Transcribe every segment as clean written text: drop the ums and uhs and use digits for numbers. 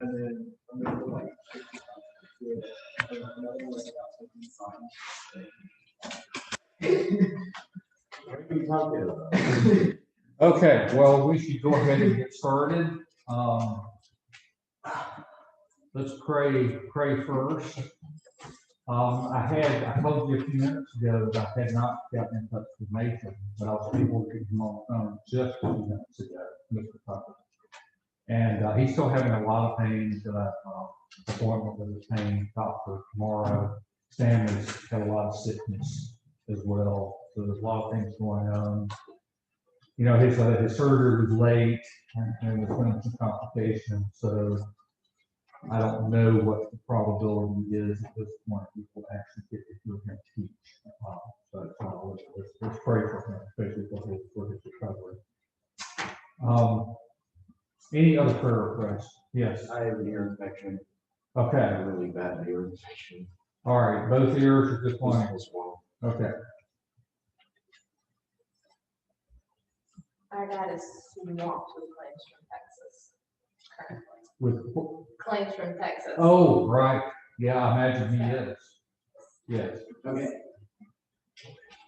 And then another like another like about taking signs. What are you talking about? Okay, well, we should go ahead and get started. Let's pray first. I told you a few minutes ago that I had not gotten in touch with Nathan, but I was able to get him on the phone just a few minutes ago, Mr. Tucker. And he's still having a lot of pain. He's got an appointment with his pain doctor tomorrow. Stanley's got a lot of sickness as well. So there's a lot of things going on. You know, his surgery was late and there's been some complications. So I don't know what the probability is at this point we will actually get to hear him teach. Let's pray for him, especially for his recovery. Any other prayer requests? Yes. I have an ear infection. Okay. A really bad ear infection. All right. Both ears are just one. As well. Okay. Our dad is swamped with claims from Texas currently. With Claims from Texas. oh, right. Yeah, I imagine he is. Yes. Okay.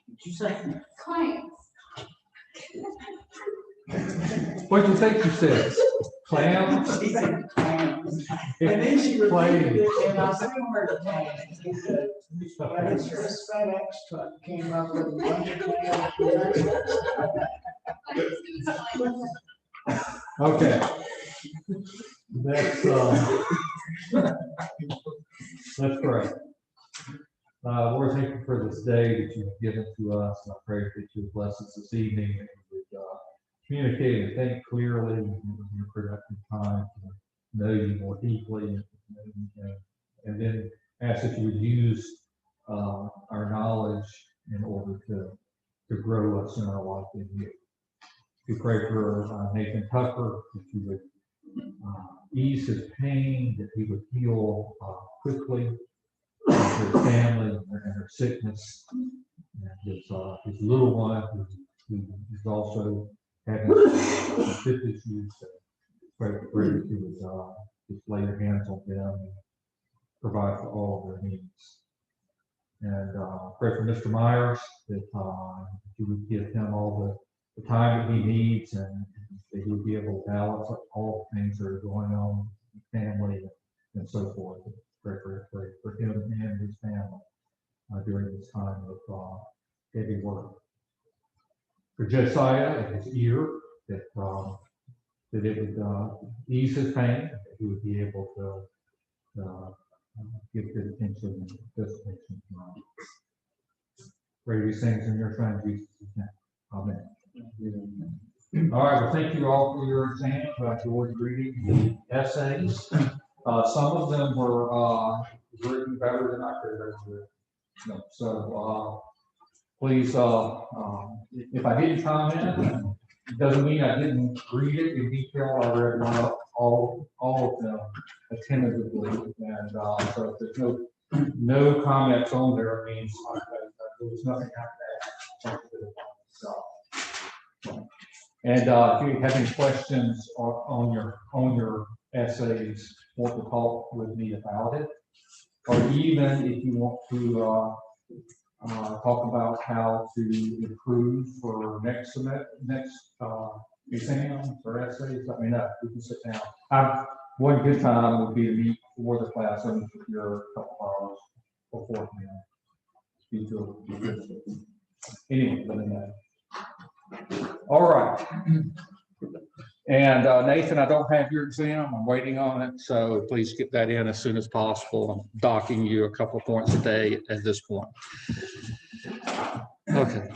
Did you say? Claims. What do you think she said? Clams? She said clams. And then she repeated it, and I was thinking where the clams. She said, but it's this FedEx truck came up with a bunch of clams. Okay. That's great. Lord, thank you for this day that you've given to us. I pray that you bless us this evening and we would communicate and think clearly and give a productive time to know you more deeply and then ask that you would use our knowledge in order to grow us in our life in you. We pray for Nathan Tucker, that you would ease his pain, that he would heal quickly for his family and their sickness, and his little one who is also having some hip issues. So pray that you would just lay your hands on them and provide for all of their needs. And pray for Mr. Myers, that you would give him all the time that he needs and that he would be able to balance all the things that are going on with family and so forth. Pray for him and his family during this time of heavy work. For Josiah and his ear, that it would ease his pain, that he would be able to give good attention and destination tonight. Pray these things in your son Jesus' name. Amen. All right, well, thank you all for your exams. I enjoyed reading the essays. Some of them were written better than I could have written. So please, if I didn't comment, it doesn't mean I didn't read it in detail. I read all of them attentively, and so if there's no comments on there, it means there was nothing I could add. And if you have any questions on your essays, want to talk with me about it, or even if you want to talk about how to improve for next exams or essays, let me know. We can sit down. One good time would be to meet before the class, and if you're a couple hours beforehand. Anyway, let me know. All right. And Nathan, I don't have your exam. I'm waiting on it. So please get that in as soon as possible. I'm docking you a couple points a day at this point. Okay.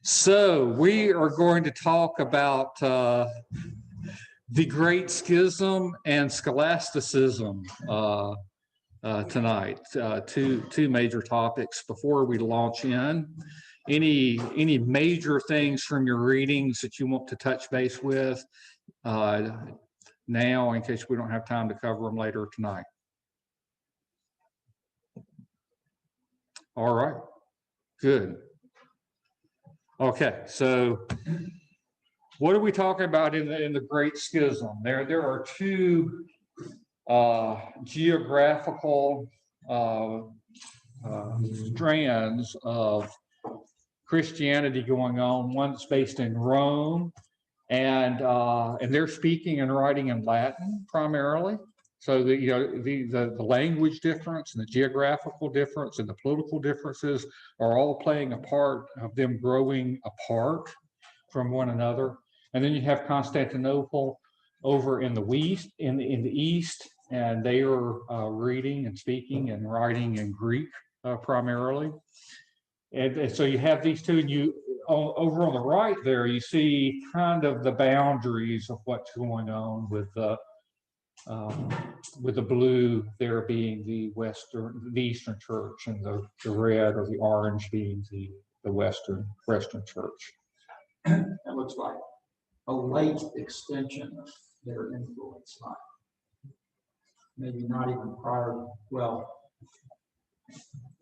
So we are going to talk about the Great Schism and Scholasticism tonight. Two major topics before we launch in. Any major things from your readings that you want to touch base with now, in case we don't have time to cover them later tonight? All right, good. Okay, so what are we talking about in the Great Schism? There are two geographical strands of Christianity going on. One that's based in Rome, and they're speaking and writing in Latin primarily. So the language difference and the geographical difference and the political differences are all playing a part of them growing apart from one another. And then you have Constantinople over in the east, and they are reading and speaking and writing in Greek primarily. And so you have these two, and over on the right there, you see kind of the boundaries of what's going on with the blue there being the Eastern Church, and the red or the orange being the Western Church. That looks like a late extension of their influence, maybe not even prior. Well,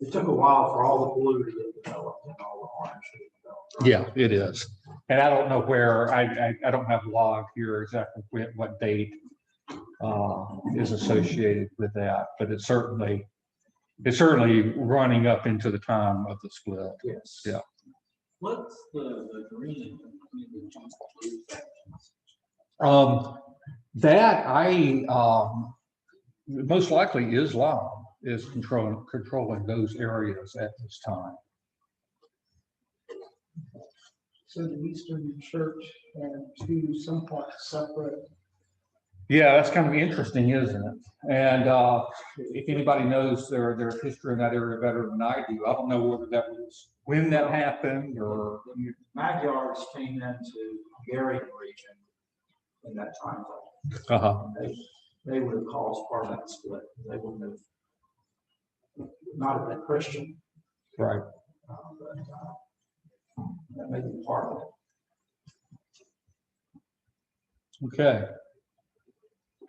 it took a while for all the blue to get developed and all the orange to get developed. Yeah, it is. And I don't know where, I don't have log here exactly what date is associated with that, but it's certainly running up into the time of the split. Yes. Yeah. What's the green between the two blue that most likely Islam is controlling those areas at this time. So the Eastern Church and two somewhat separate. Yeah, that's kind of interesting, isn't it? And if anybody knows their history in that area better than I do, I don't know whether that was when that happened or. The Magyars came into Hungarian region in that time frame. They would have caused part of that split. They wouldn't have not have been Christian. Right. But that may be part of it. Okay.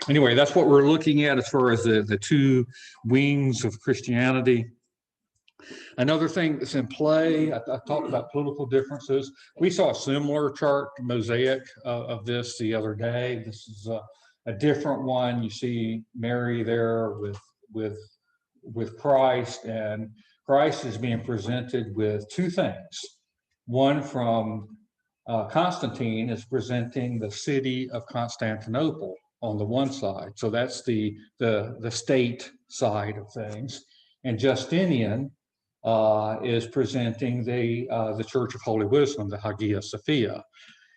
Anyway, that's what we're looking at as far as the two wings of Christianity. Another thing that's in play, I talked about political differences. We saw a similar chart mosaic of this the other day. This is a different one. You see Mary there with Christ, and Christ is being presented with two things. One from Constantine is presenting the city of Constantinople on the one side. So that's the state side of things. And Justinian is presenting the Church of Holy Wisdom, the Hagia Sophia.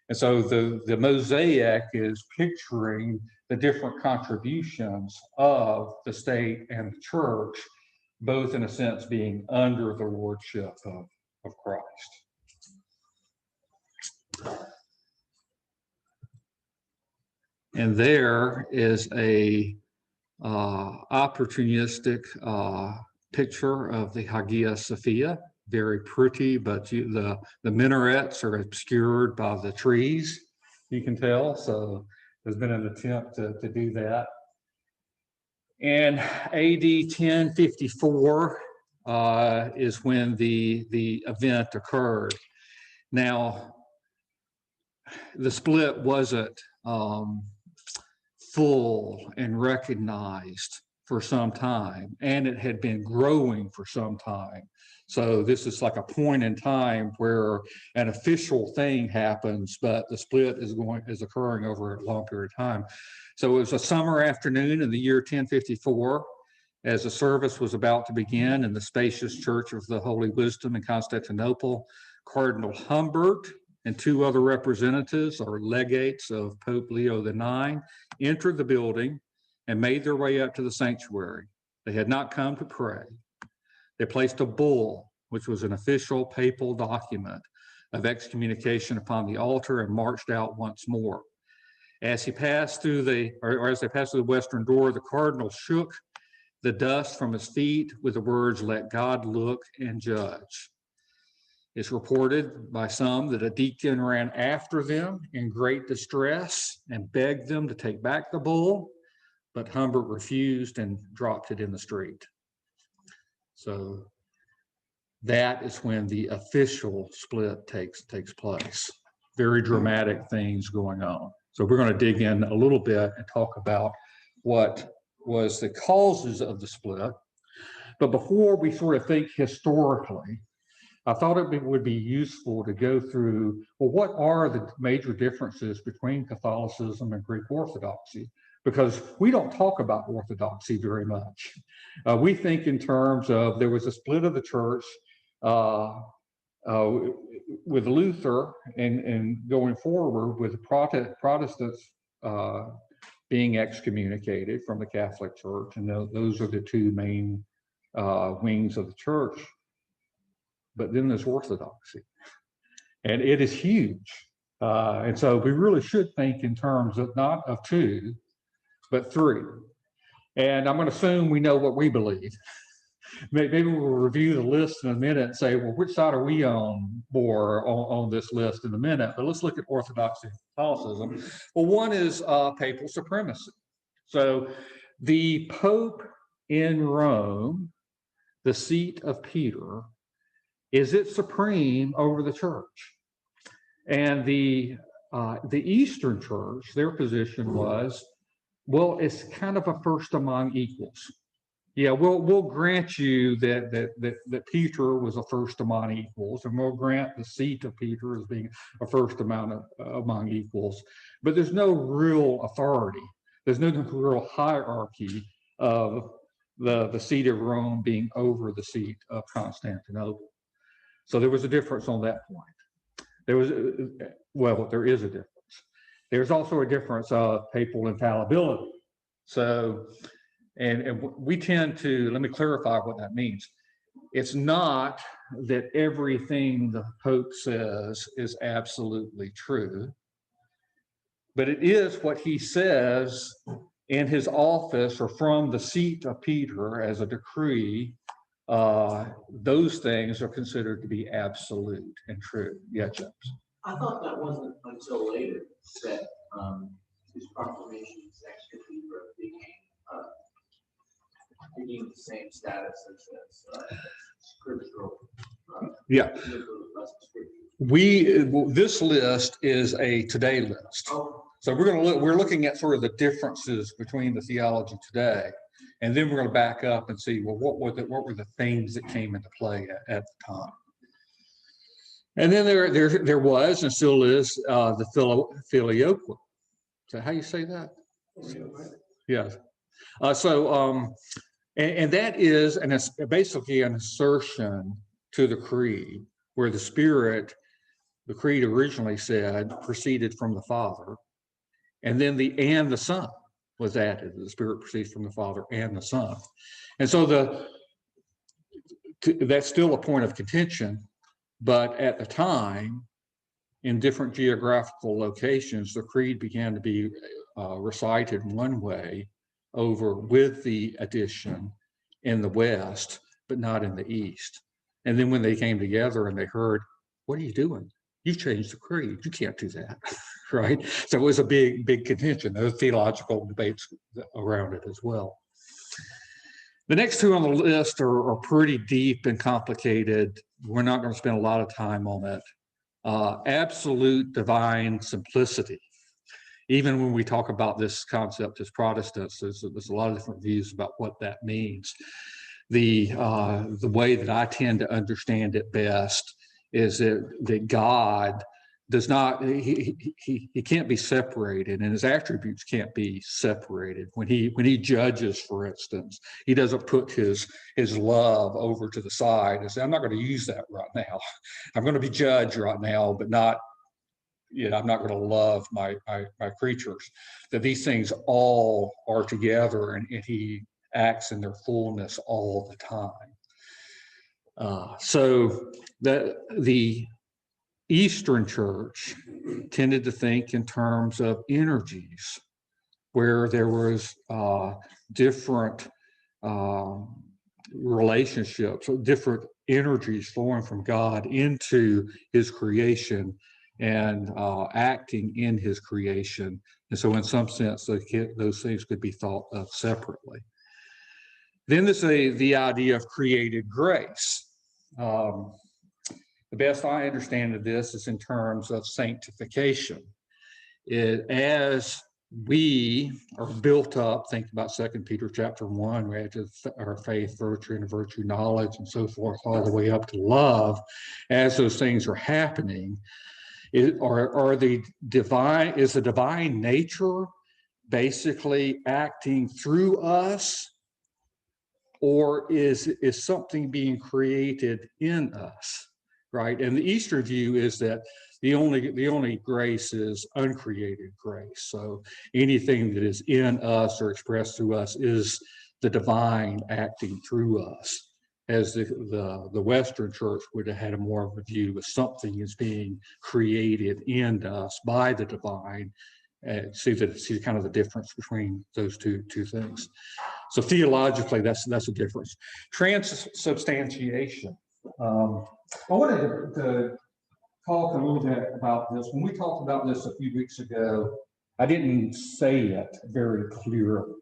And so the mosaic is picturing the different contributions of the state and the church, both in a sense being under the lordship of Christ. And there is a opportunistic picture of the Hagia Sophia, very pretty, but the minarets are obscured by the trees, you can tell. So there's been an attempt to do that. And AD 1054 is when the event occurred. Now, the split wasn't full and recognized for some time, and it had been growing for some time. So this is like a point in time where an official thing happens, but the split is occurring over a long period of time. So it was a summer afternoon in the year 1054, as the service was about to begin in the spacious Church of the Holy Wisdom in Constantinople. Cardinal Humbert and two other representatives or legates of Pope Leo IX entered the building and made their way up to the sanctuary. They had not come to pray. They placed a bull, which was an official papal document of excommunication, upon the altar and marched out once more. As they passed through the western door, the cardinal shook the dust from his feet with the words, "Let God look and judge." It's reported by some that a deacon ran after them in great distress and begged them to take back the bull, but Humbert refused and dropped it in the street. So that is when the official split takes place. very dramatic things going on. So we're going to dig in a little bit and talk about what was the causes of the split. But before we sort of think historically, I thought it would be useful to go through, well, what are the major differences between Catholicism and Greek Orthodoxy? Because we don't talk about Orthodoxy very much. We think in terms of there was a split of the church with Luther and going forward with the Protestants being excommunicated from the Catholic Church. And those are the two main wings of the church. But then there's Orthodoxy, and it is huge. And so we really should think in terms of not of two, but three. And I'm going to assume we know what we believe. Maybe we'll review the list in a minute and say, well, which side are we on more on this list in a minute? But let's look at Orthodoxy and Catholicism. Well, one is papal supremacy. So the Pope in Rome, the seat of Peter, is it supreme over the church? And the Eastern Church, their position was, well, it's kind of a first among equals. Yeah, we'll grant you that Peter was a first among equals, and we'll grant the seat of Peter as being a first among equals. But there's no real authority. There's no real hierarchy of the seat of Rome being over the seat of Constantinople. So there was a difference on that point. There is a difference. There's also a difference of papal infallibility. So, and we tend to, let me clarify what that means. It's not that everything the Pope says is absolutely true, but it is what he says in his office or from the seat of Peter as a decree. Those things are considered to be absolute and true. Yeah, James. I thought that wasn't until later that these proclamations actually became the same status as scriptural. Yeah. This list is a today list. Oh. So we're looking at sort of the differences between the theology today. And then we're going to back up and see, well, what were the things that came into play at the time? And then there was and still is the filioque. So how you say that? Yes. And that is basically an assertion to the creed, where the creed originally said proceeded from the Father, and then the Son was added. The Spirit proceeds from the Father and the Son. And so that's still a point of contention, but at the time, in different geographical locations, the creed began to be recited one way with the addition in the West, but not in the East. And then when they came together and they heard, what are you doing? You've changed the creed. You can't do that, right? So it was a big contention. There were theological debates around it as well. The next two on the list are pretty deep and complicated. We're not going to spend a lot of time on it. Absolute divine simplicity. Even when we talk about this concept as Protestants, there's a lot of different views about what that means. The way that I tend to understand it best is that God does not, he can't be separated, and his attributes can't be separated. When he judges, for instance, he doesn't put his love over to the side and say, I'm not going to use that right now. I'm going to be judged right now, but not, I'm not going to love my creatures. That these things all are together, and he acts in their fullness all the time. So the Eastern Church tended to think in terms of energies, where there was different relationships, different energies flowing from God into his creation and acting in his creation. And so in some sense, those things could be thought of separately. Then there's the idea of created grace. the best I understand of this is in terms of sanctification. As we are built up, think about 2 Peter chapter 1, we had our faith, virtue, and virtue knowledge, and so forth, all the way up to love. As those things are happening, is the divine nature basically acting through us, or is something being created in us, right? And the Eastern view is that the only grace is uncreated grace. So anything that is in us or expressed through us is the divine acting through us. As the Western church would have had a more of a view of something is being created in us by the divine. See kind of the difference between those two things. So theologically, that's a difference. Transubstantiation. I wanted to talk a little bit about this. When we talked about this a few weeks ago, I didn't say it very clearly.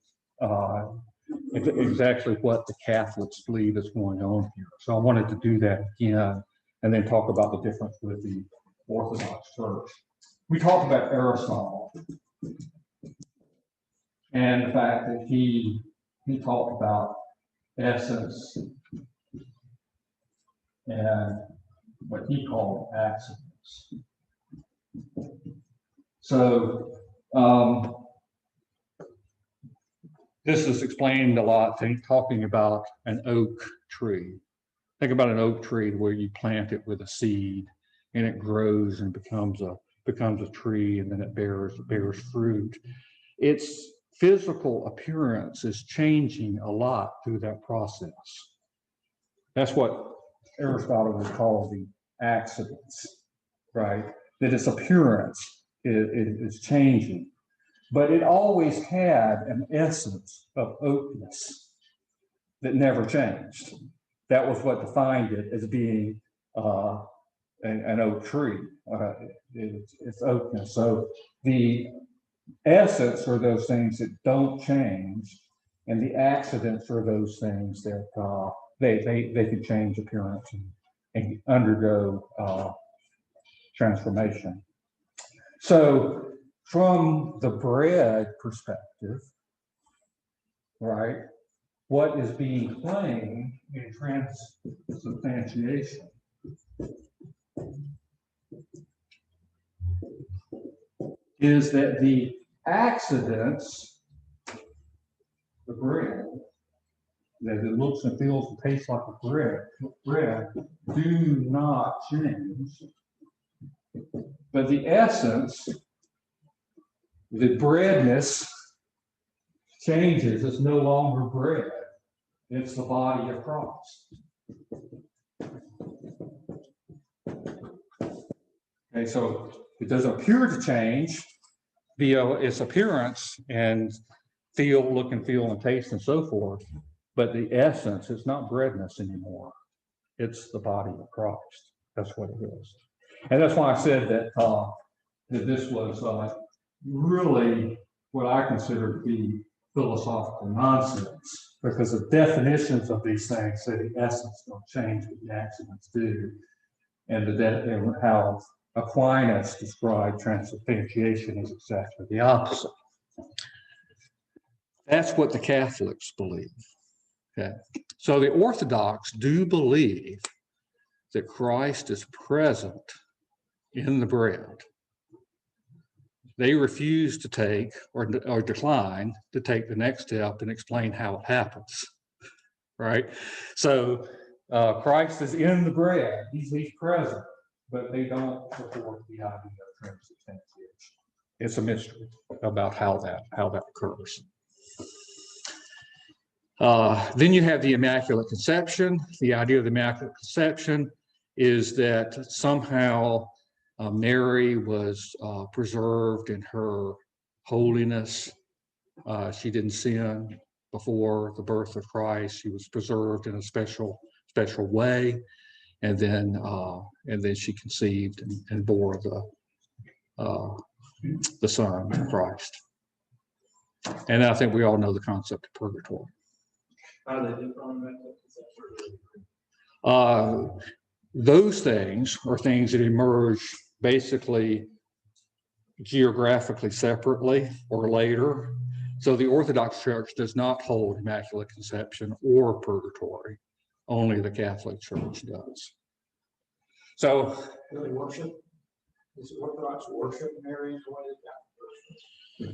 Exactly what the Catholics believe is going on here. So I wanted to do that again and then talk about the difference with the Orthodox Church. We talked about Aristotle and the fact that he talked about essence and what he called accidents. So this is explained a lot, talking about an oak tree. Think about an oak tree where you plant it with a seed and it grows and becomes a tree, and then it bears fruit. Its physical appearance is changing a lot through that process. That's what Aristotle would call the accidents, right? That its appearance is changing. But it always had an essence of oakness that never changed. That was what defined it as being an oak tree. It's oakness. So the essence are those things that don't change, and the accidents are those things that they can change appearance and undergo transformation. So from the bread perspective, right, what is being claimed in transubstantiation is that the accidents, the bread, that it looks and feels and tastes like a bread, do not change. But the essence, the breadness, changes. It's no longer bread. It's the body of Christ. Okay, so it doesn't appear to change via its appearance and look and feel and taste and so forth, but the essence is not breadness anymore. It's the body of Christ. That's what it is. And that's why I said that this was really what I consider to be philosophical nonsense, because the definitions of these things say the essence don't change, but the accidents do. And how Aquinas described transubstantiation is exactly the opposite. That's what the Catholics believe. Okay, so the Orthodox do believe that Christ is present in the bread. They refuse to take or decline to take the next step and explain how it happens, right? So Christ is in the bread, he's present, but they don't support the idea of transubstantiation. It's a mystery about how that occurs. Then you have the Immaculate Conception. The idea of the Immaculate Conception is that somehow Mary was preserved in her holiness. She didn't sin before the birth of Christ. She was preserved in a special way, and then she conceived and bore the Son, Christ. And I think we all know the concept of purgatory. How do they differ on that? those things are things that emerge basically geographically separately or later. So the Orthodox Church does not hold Immaculate Conception or purgatory. Only the Catholic Church does. So, Do they worship? Is Orthodox worship Mary the way they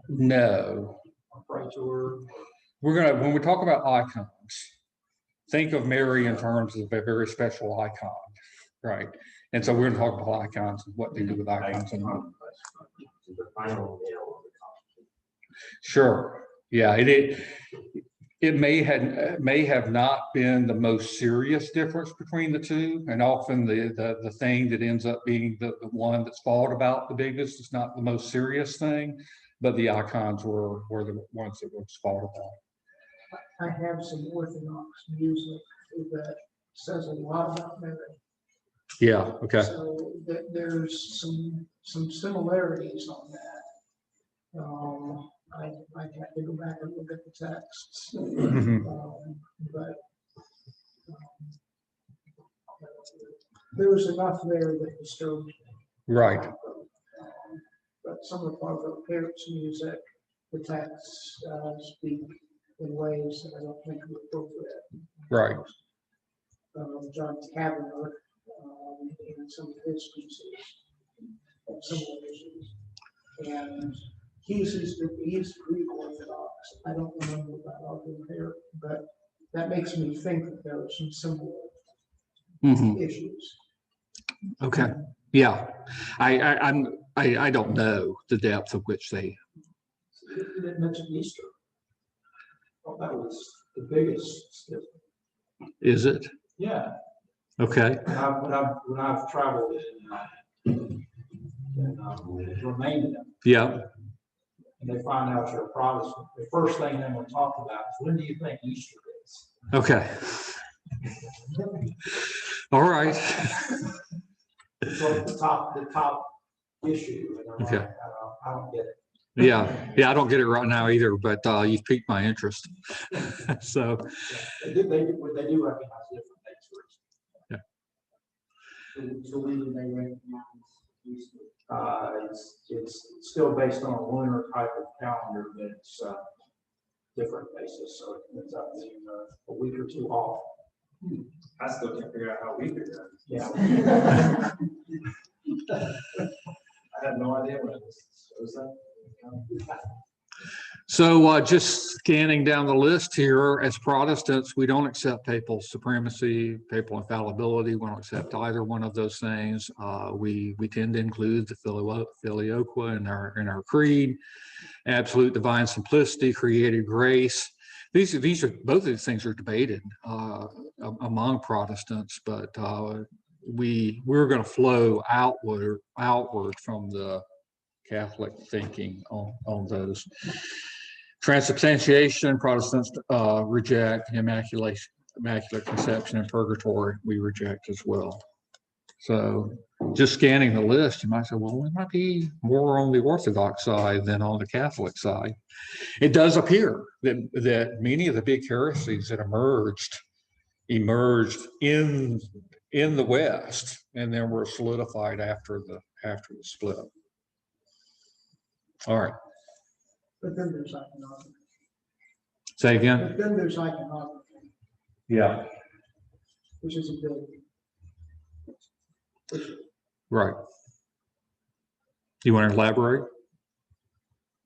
no. pray to her? When we talk about icons, think of Mary in terms of a very special icon, right? And so we're going to talk about icons and what they do with icons. The final nail of the coffin. Sure. Yeah, it may have not been the most serious difference between the two, and often the thing that ends up being the one that's thought about the biggest is not the most serious thing, but the icons were the ones that was thought about. I have some Orthodox music that says a lot about Mary. Yeah. Okay. So there's some similarities on that. I have to go back and look at the texts, but there was enough there that disturbed me. Right. But some of Father Parrott's music, the texts speak in ways that I don't think are appropriate. Right. John Taverner and some of his pieces have similar issues. And he's Greek Orthodox. I don't remember about Father Parrott, but that makes me think that there are some similar issues. Okay. Yeah. I don't know the depth of which they. You didn't mention Easter. Well, that was the biggest. Is it? Yeah. Okay. When I've traveled in Romania, Yeah. and they find out you're a Protestant, the first thing they will talk about is, when do you think Easter is? Okay. All right. It's like the top issue. And I'm Okay. like, I don't get it. Yeah, I don't get it right now either, but you've piqued my interest. So, They do recognize different things. yeah. So when do they recognize Easter? It's still based on a lunar type of calendar, but it's different basis, so it ends up being a week or two off. I still can't figure out how we figure it. Yeah. I have no idea what it shows that. So just scanning down the list here, as Protestants, we don't accept papal supremacy, papal infallibility. We don't accept either one of those things. We tend to include the filioque in our creed, absolute divine simplicity, created grace. These are both of these things are debated among Protestants, but we're going to flow outward from the Catholic thinking on those. Transubstantiation, Protestants reject. Immaculate Conception and purgatory, we reject as well. So just scanning the list, you might say, well, we might be more on the Orthodox side than on the Catholic side. It does appear that many of the big heresies that emerged in the West, and then were solidified after the split. All right. But then there's iconography. Say again? But then there's iconography, Yeah. which is a big issue. Right. You want to elaborate?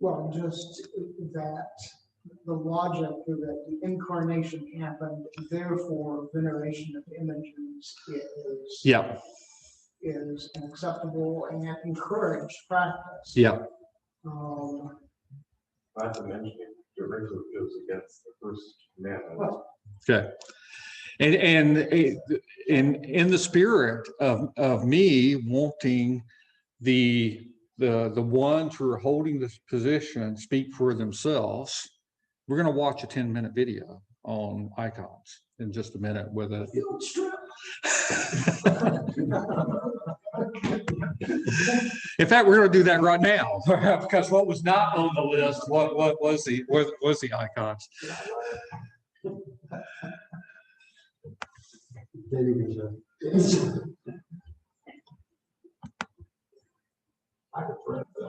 Well, just that the logic that the incarnation happened, therefore veneration of images Yeah. is an acceptable and encouraged practice. Yeah. Not to mention, it directly goes against the first commandment. Okay. And in the spirit of me wanting the ones who are holding this position speak for themselves, we're going to watch a 10-minute video on icons in just a minute with a Field strip. In fact, we're going to do that right now because what was not on the list, what was the icons. I could print them,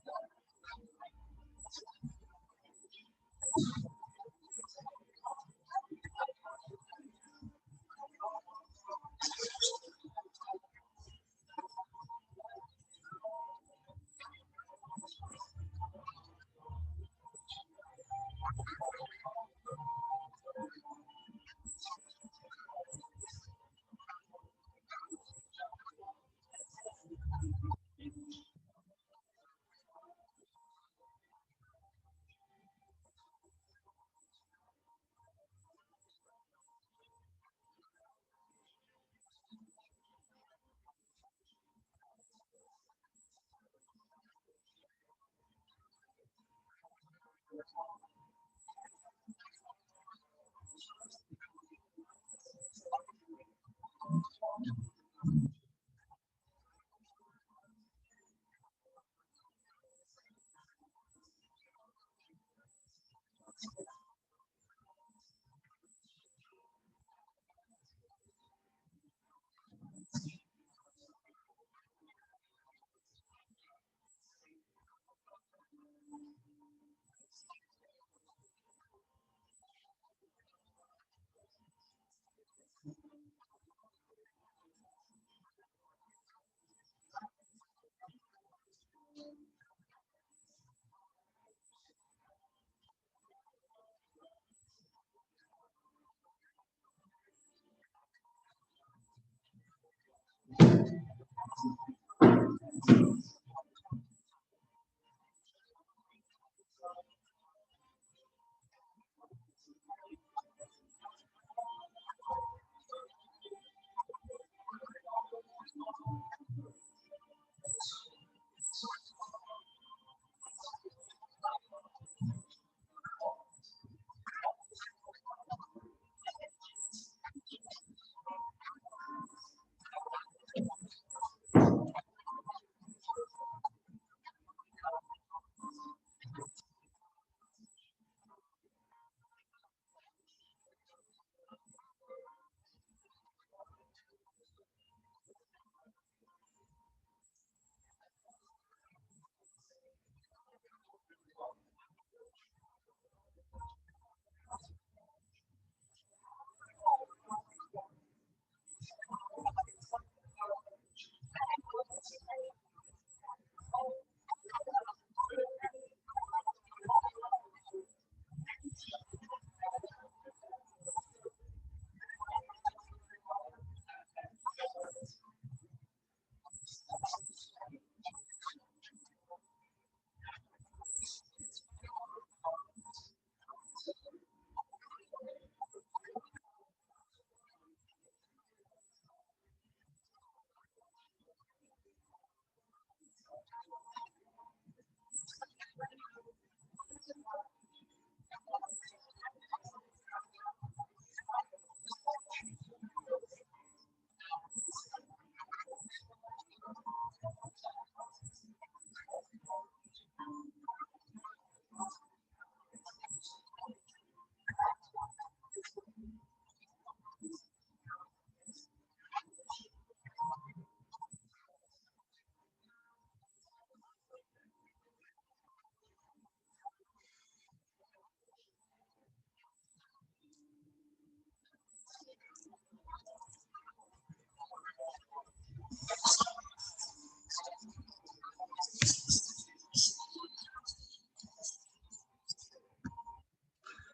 but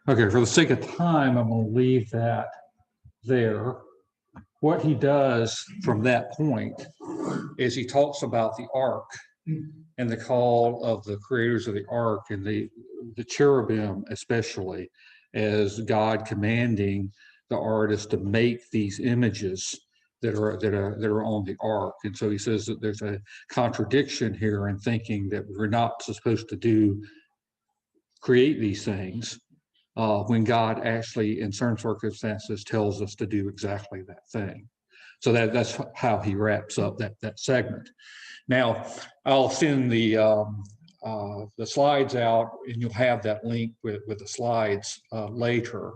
Okay, for the sake of time, I'm going to leave that there. What he does from that point is he talks about the ark and the call of the creators of the ark and the cherubim, especially, as God commanding the artist to make these images that are on the ark. And so he says that there's a contradiction here in thinking that we're not supposed to create these things. When God actually, in certain circumstances, tells us to do exactly that thing. So that's how he wraps up that segment. Now, I'll send the slides out, and you'll have that link with the slides later.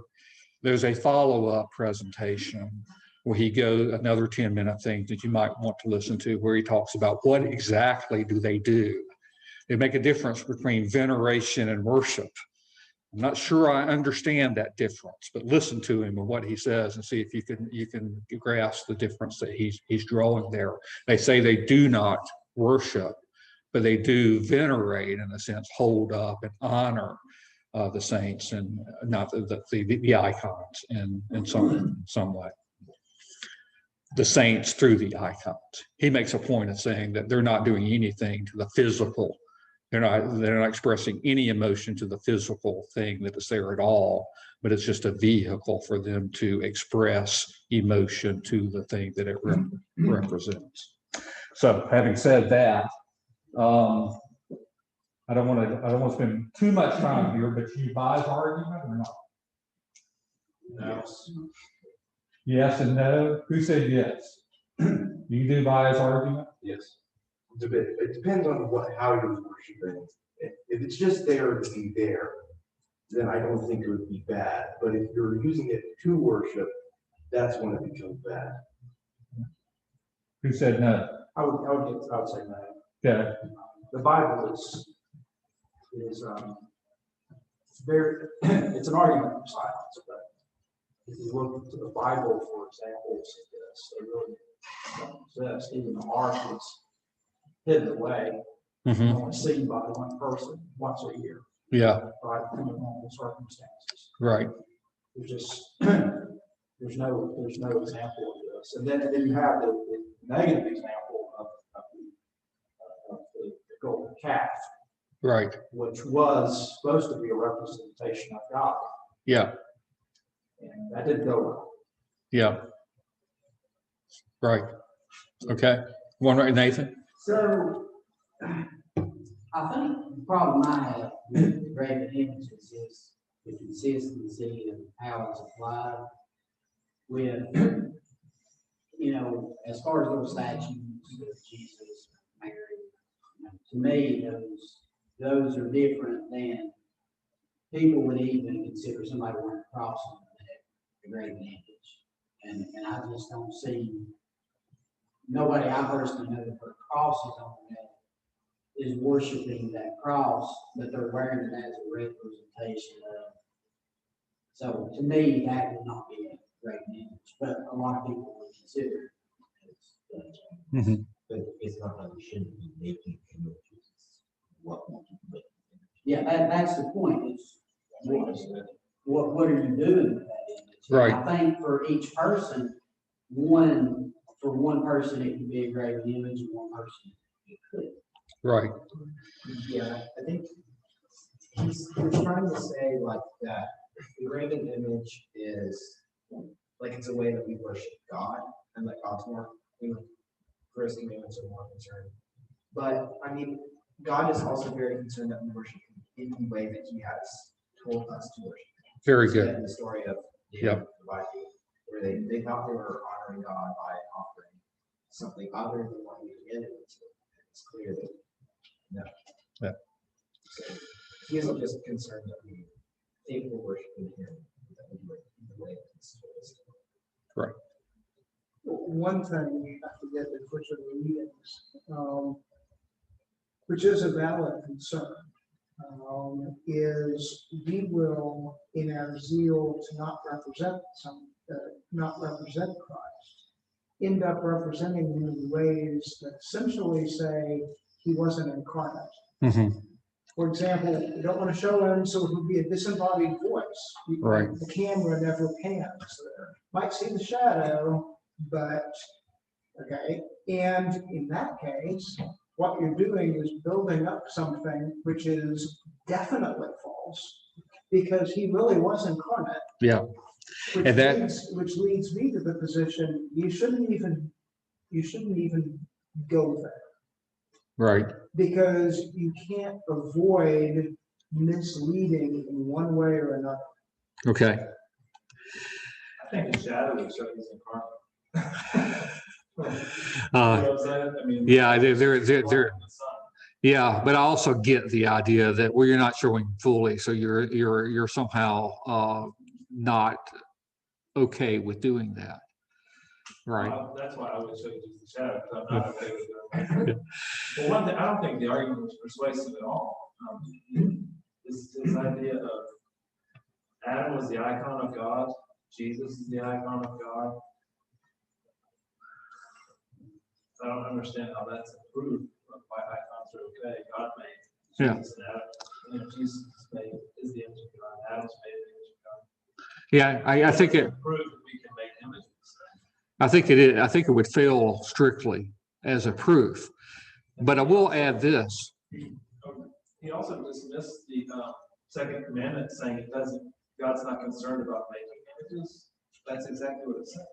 There's a follow-up presentation where he goes, another 10-minute thing that you might want to listen to, where he talks about what exactly do they do. They make a difference between veneration and worship. I'm not sure I understand that difference, but listen to him and what he says and see if you can grasp the difference that he's drawing there. They say they do not worship, but they do venerate, in a sense, hold up and honor the saints and not the icons in some way. The saints through the icons. He makes a point of saying that they're not doing anything to the physical. They're not expressing any emotion to the physical thing that is there at all, but it's just a vehicle for them to express emotion to the thing that it represents. So, having said that, I don't want to spend too much time here, but can you buy his argument or not? No. Yes and no. Who said yes? You do buy his argument? Yes. It depends on how you're worshiping. If it's just there to be there, then I don't think it would be bad. But if you're using it to worship, that's when it becomes bad. Who said no? I would say no. Okay. The Bible is very, it's an argument for silence, but if you look to the Bible for examples of this, they really don't exist. Even the ark is hidden away, only seen by one person once a year. Yeah. Right, in normal circumstances. Right. There's just there's no example of this, and then you have the negative example of the golden calf, Right. which was supposed to be a representation of God. Yeah. And that didn't go well. Yeah. Right. Okay. One right, Nathan? So, I think the problem I have with graven images is the consistency of how it's applied with, as far as those statues of Jesus, Mary, to me, those are different than people would even consider somebody wearing a cross on their neck, a graven image. And I just don't see, nobody I personally know that put crosses on their neck is worshiping that cross, but they're wearing it as a representation of. So to me, that would not be a great image, but a lot of people would consider it. But it's not like we shouldn't be making images. What we can make. Yeah, that's the point. Is what are you doing with that image? Right. And I think for each person, for one person it could be a graven image, and one person it could. Right. Yeah, I think he's trying to say like that the graven image is like it's a way that we worship God and that God's more, first commandments are more concerned. But I mean, God is also very concerned that we worship Him in the way that He has told us to worship Him. Very So good. in the story of David Yep. and the Bible, where they thought they were honoring God by offering something other than what He commanded them to. It's clear that no. Yeah. So He isn't just concerned that we think we're worshiping Him, that we do it in the way that He's told us to. Right. One thing I forget the first of the meetings, which is a valid concern, is we will, in our zeal to not represent Christ, end up representing him in ways that essentially say he wasn't incarnate. Mhm. For example, we don't want to show him, so it would be a disembodied voice. Right. The camera never pans there. Might see the shadow, but, okay. And in that case, what you're doing is building up something which is definitely false, because he really was incarnate. Yeah. Which And that- leads me to the position, you shouldn't even go there. Right. Because you can't avoid misleading in one way or another. Okay. I think the shadow would show he's incarnate. You know Uh, what I'm saying? I mean. yeah, they're yeah, but I also get the idea that, well, you're not showing fully, so you're somehow not okay with doing that. Right. That's why I would show you just the shadow, because I'm not okay with that. Well, one thing, I don't think the argument was persuasive at all. This idea of Adam was the icon of God, Jesus is the icon of God. I don't understand how that's a proof of why icons are okay. God made Jesus and Adam. You know, Jesus is the image of God. Adam's made the image of God. Yeah, I think it. Prove that we can make images. I think it is. I think it would fail strictly as a proof. But I will add this. He also dismissed the second commandment, saying it doesn't. God's not concerned about making images. That's exactly what it says.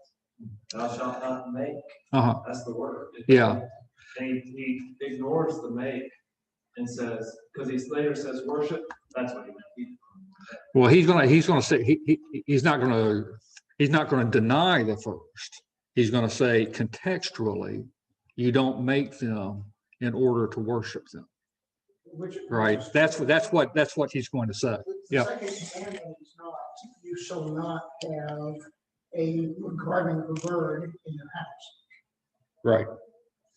Thou shalt not make. That's the word. Yeah. And he ignores the make and says, because he later says worship. That's what he meant. Well, he's gonna say he's not gonna deny the first. He's gonna say contextually, you don't make them in order to worship them. Right. That's what he's going to say. The second commandment is not, you shall not have a carving of a bird in your house. Right.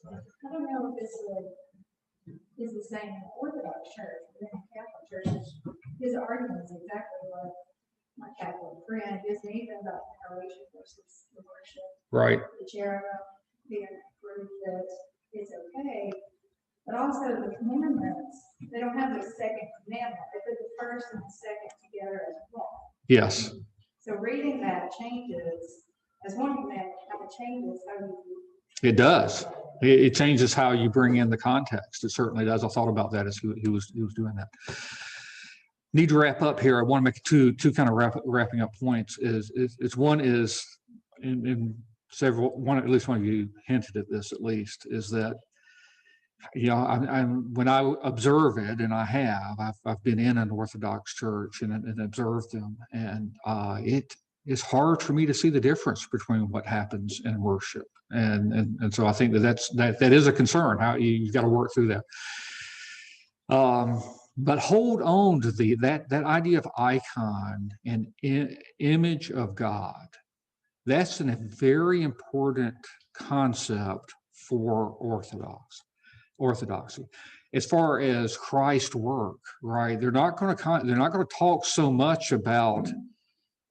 I don't know if this is the same in Orthodox Church, but in Catholic churches, his argument is exactly what my Catholic friend gives me, even about adoration versus the worship. Right. The cherubim being proof that it's okay, but also the commandments, they don't have the second commandment. They put the first and the second together as one. Yes. So reading that changes, as one commandment, how it changes how you. It does. It changes how you bring in the context. It certainly does. I thought about that as he was doing that. Need to wrap up here. I want to make two kind of wrapping up points. One is in several, one at least one of you hinted at this at least, is that, you know, when I observe it, and I've been in an Orthodox church and observed them, and it is hard for me to see the difference between what happens in worship, and so I think that is a concern. How you've got to work through that. But hold on to that idea of icon and image of God. That's a very important concept for orthodoxy. As far as Christ's work, right? They're not going to talk so much about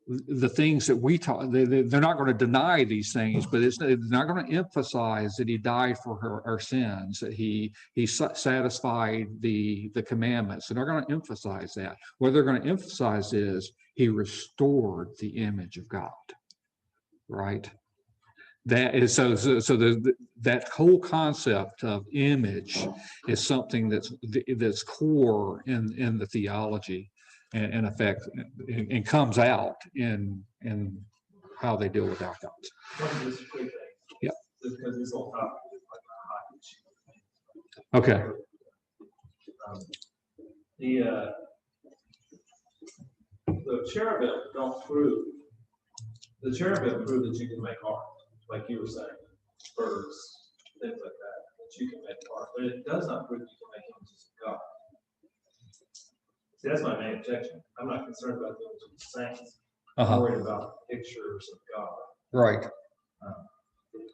the things that we talk. They're not going to deny these things, but they're not going to emphasize that he died for our sins, that he satisfied the commandments. They're not going to emphasize that. What they're going to emphasize is he restored the image of God, right? That is that whole concept of image is something that's core in the theology, and effect, and comes out in how they deal with icons. Just a quick thing. Yeah. Just because this whole topic is like a hot issue. Okay. The cherubim don't prove, the cherubim prove that you can make art, like you were saying, birds, things like that you can make art, but it does not prove you can make images of God. See, that's my main objection. I'm not concerned about the images of the saints. I'm worried about pictures of God. Right.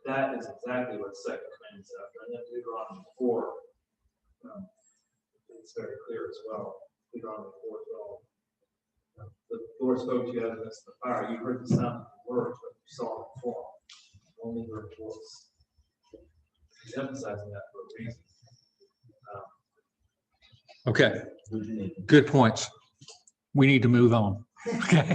That is exactly what second commandment is after. And then Deuteronomy 4, it's very clear as well. Deuteronomy 4:12. The Lord spoke to you out of the fire. You heard the sound of the words, but you saw the form. Only heard a voice. He's emphasizing that for a reason. Okay. Good points. We need to move on. Okay.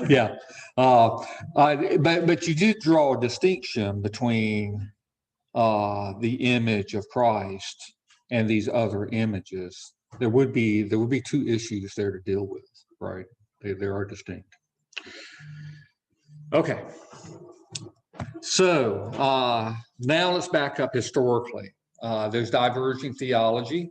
Yeah. But you do draw a distinction between the image of Christ and these other images. There would be two issues there to deal with, right? They are distinct. Okay. So now let's back up historically. There's diverging theology.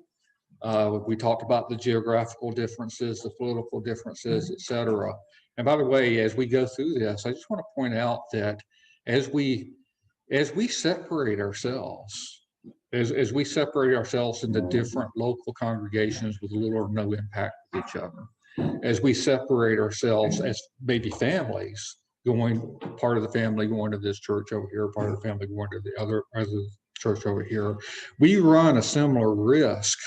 We talked about the geographical differences, the political differences, et cetera. And by the way, as we go through this, I just want to point out that as we separate ourselves, as we separate ourselves into different local congregations with little or no impact with each other, as we separate ourselves as maybe families, part of the family going to this church over here, part of the family going to the other church over here, we run a similar risk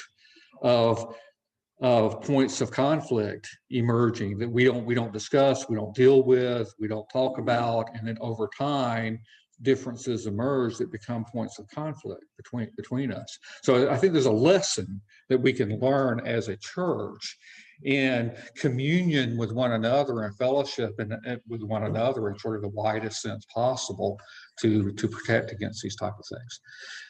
of points of conflict emerging that we don't discuss, we don't deal with, we don't talk about, and then over time differences emerge that become points of conflict between us. So I think there's a lesson that we can learn as a church in communion with one another and fellowship and with one another in sort of the widest sense possible to protect against these type of things.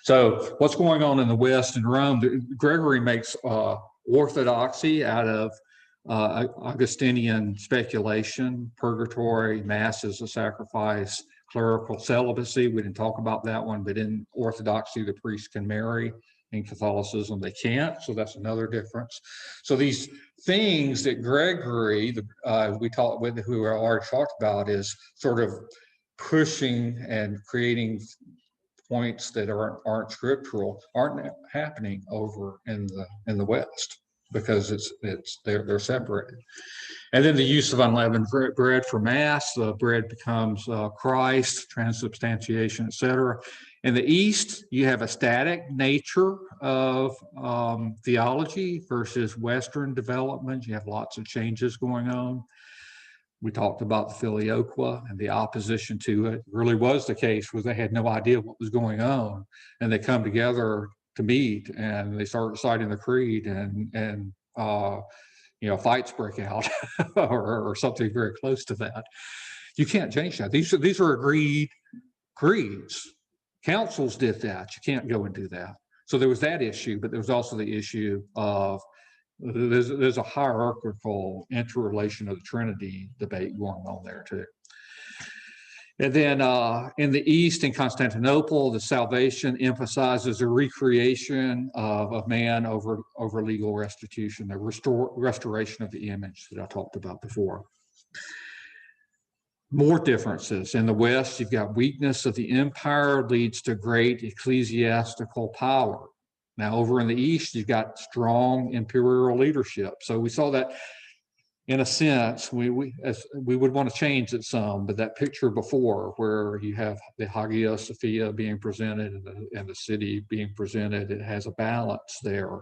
So what's going on in the West and Rome? Gregory makes orthodoxy out of Augustinian speculation, purgatory, mass as a sacrifice, clerical celibacy. We didn't talk about that one, but in Orthodoxy, the priests can marry. In Catholicism, they can't. So that's another difference. So these things that Gregory, who I already talked about, is sort of pushing and creating points that aren't scriptural, aren't happening over in the West because they're separated. And then the use of unleavened bread for mass, the bread becomes Christ, transubstantiation, etc. In the East, you have a static nature of theology versus Western development. You have lots of changes going on. We talked about the filioque and the opposition to it. It really was the case where they had no idea what was going on, and they come together to meet and they start reciting the creed and fights break out or something very close to that. You can't change that. These are agreed creeds. Councils did that. You can't go and do that. So there was that issue, but there was also the issue of there's a hierarchical interrelation of the Trinity debate going on there too. And then in the East, in Constantinople, the salvation emphasizes a recreation of man over legal restitution, the restoration of the image that I talked about before. More differences. In the West, you've got weakness of the empire leads to great ecclesiastical power. Now, over in the East, you've got strong imperial leadership. So we saw that, in a sense, we would want to change it some, but that picture before where you have the Hagia Sophia being presented and the city being presented, it has a balance there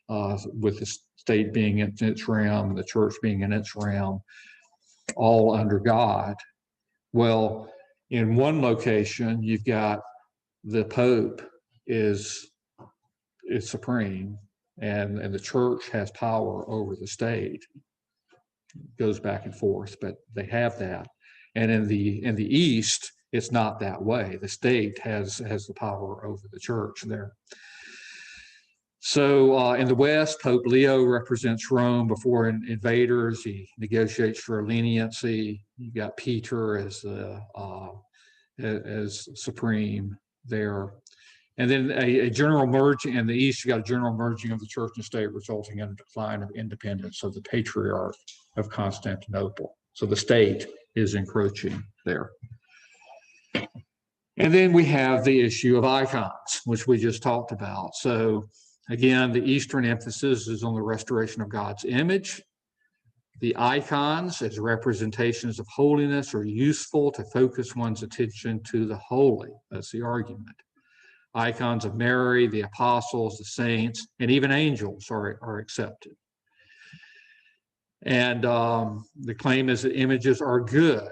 with the state being in its realm, the church being in its realm, all under God. Well, in one location, you've got the Pope is supreme, and the church has power over the state. It goes back and forth, but they have that. And in the East, it's not that way. The state has the power over the church there. So in the West, Pope Leo represents Rome before invaders. He negotiates for leniency. You got Peter as supreme there. And then a general merging in the East, you got a general merging of the church and state, resulting in a decline of independence of the Patriarch of Constantinople. So the state is encroaching there. And then we have the issue of icons, which we just talked about. So again, the Eastern emphasis is on the restoration of God's image. The icons as representations of holiness are useful to focus one's attention to the holy. That's the argument. Icons of Mary, the apostles, the saints, and even angels are accepted. And the claim is that images are good.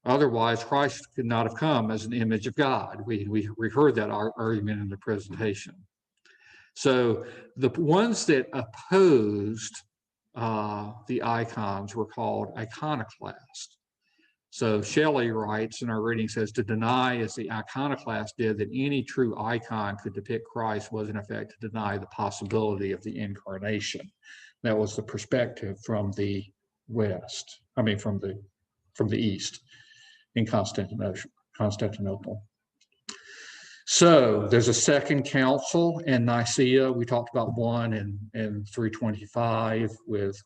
Otherwise, Christ could not have come as an image of God. We heard that argument in the presentation. So the ones that opposed the icons were called iconoclasts. So Shelley writes in our reading, says, to deny, as the iconoclast did, that any true icon could depict Christ was in effect to deny the possibility of the incarnation. That was the perspective from the West, from the East in Constantinople. So there's a second council in Nicaea. We talked about one in 325 with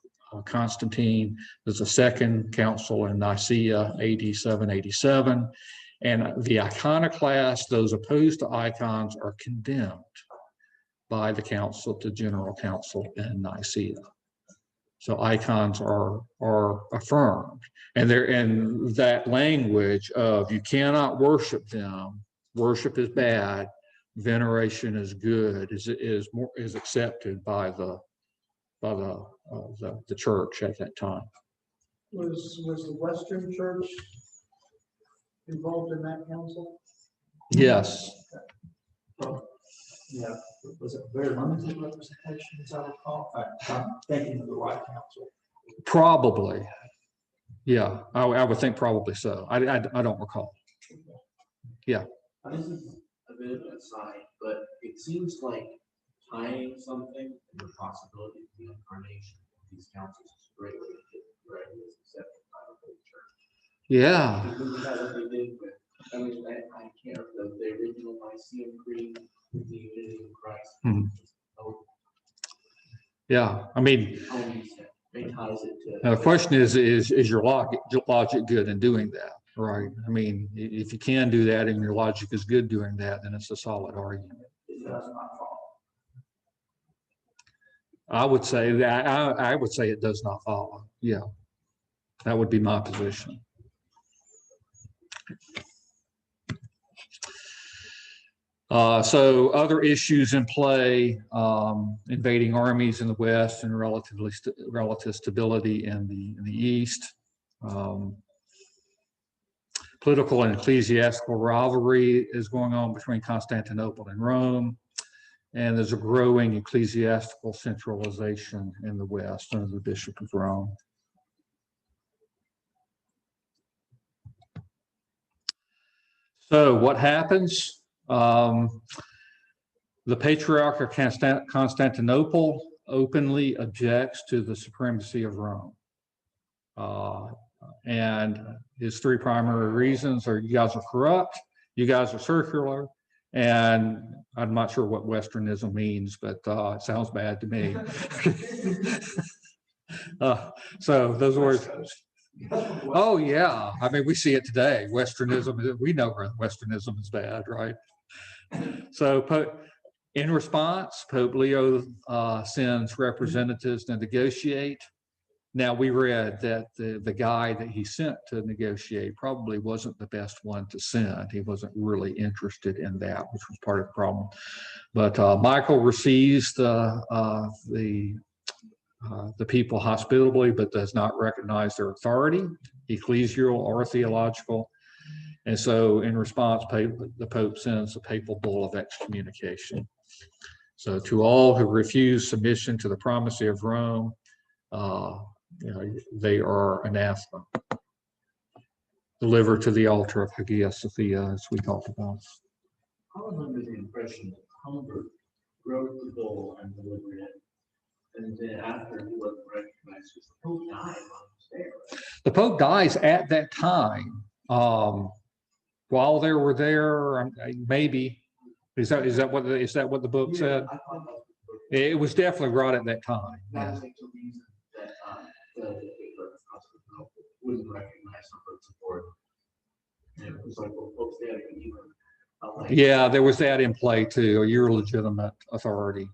Constantine. There's a second council in Nicaea, AD 787. And the iconoclasts, those opposed to icons, are condemned by the General Council in Nicaea. So icons are affirmed. And they're in that language of you cannot worship them. Worship is bad. Veneration is good. Is accepted by the church at that time. Was the Western Church involved in that council? Yes. Yeah, was it very limited representation, as I recall? I'm thinking of the right council. Probably. Yeah, I would think probably so. I don't recall. Yeah. This is a bit of an aside, but it seems like tying something and the possibility of the incarnation of these councils is a great way to get right is accepted by the whole church. Yeah. Because that's what they did with, I can't remember the original Nicene Creed with the unity of Christ. Mm-hmm. Yeah, It ties it to. Now the question is your logic good in doing that, right? If you can do that and your logic is good doing that, then it's a solid argument. It does not follow. I would say that I would say it does not follow. Yeah, that would be my position. So other issues in play, invading armies in the West and relative stability in the East. Political and ecclesiastical rivalry is going on between Constantinople and Rome. And there's a growing ecclesiastical centralization in the West under the Bishop of Rome. So what happens? The Patriarch of Constantinople openly objects to the supremacy of Rome. And his three primary reasons are: you guys are corrupt, you guys are circular, and I'm not sure what Westernism means, but it sounds bad to me. So those words. Oh yeah, we see it today. Westernism, we know Westernism is bad, right? So in response, Pope Leo sends representatives to negotiate. Now, we read that the guy that he sent to negotiate probably wasn't the best one to send. He wasn't really interested in that, which was part of the problem. But Michael receives the people hospitably, but does not recognize their authority, ecclesial or theological. And so in response, the Pope sends a papal bull of excommunication. So to all who refuse submission to the primacy of Rome, they are anathema, delivered to the altar of Hagia Sophia, as we talked about. I was under the impression that Humbert wrote the bull and delivered it, and then after he wasn't recognized, the Pope died while he was there. Right? The Pope dies at that time. While they were there, maybe, Is that what the book said? I thought that was It was definitely right at that time. that Yeah. was like the reason that the Constantinople wouldn't recognize some support. And it was like, well, folks, they had to even. Yeah, there was that in play too. You're a legitimate authority.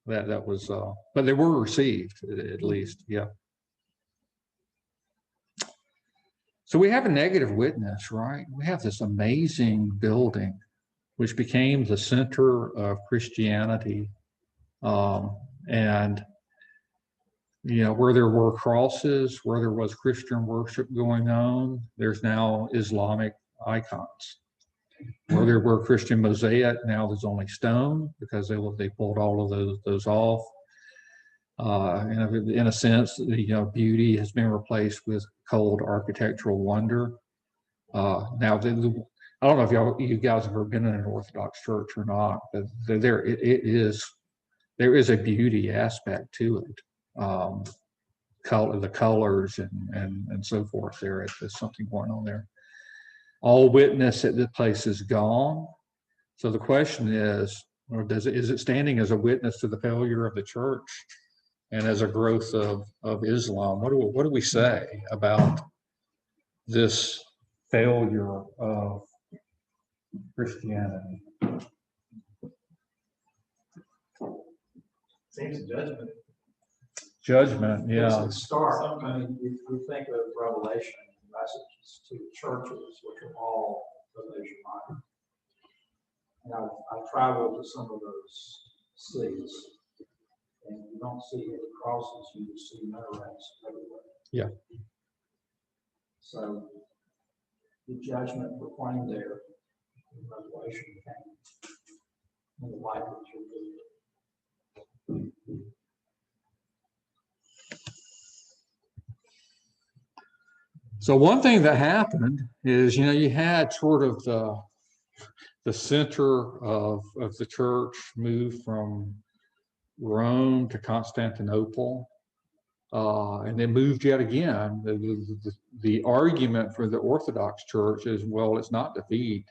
That was, but they were received at least. Yeah. So we have a negative witness, right? We have this amazing building, which became the center of Christianity. And, you know, where there were crosses, where there was Christian worship going on, there's now Islamic icons. Where there were Christian mosaic, now there's only stone because they pulled all of those off. In a sense, beauty has been replaced with cold architectural wonder. Now, I don't know if you guys have ever been in an Orthodox church or not, but there is a beauty aspect to it. The colors and so forth. There's something going on there. All witness at the place is gone. So the question is it standing as a witness to the failure of the church and as a growth of Islam? What do we say about this failure of Christianity? Seems judgment. Judgment, yeah. It's a start. I mean, if we think of Revelation messages to the churches, which are all of Asia Minor. And I've traveled to some of those cities, and you don't see any crosses, you just see minarets everywhere. Yeah. So the judgment proclaimed there in Revelation came in the light of your good. So one thing that happened is, you had sort of the center of the church move from Rome to Constantinople, and then moved yet again. The argument for the Orthodox Church is, well, it's not defeat.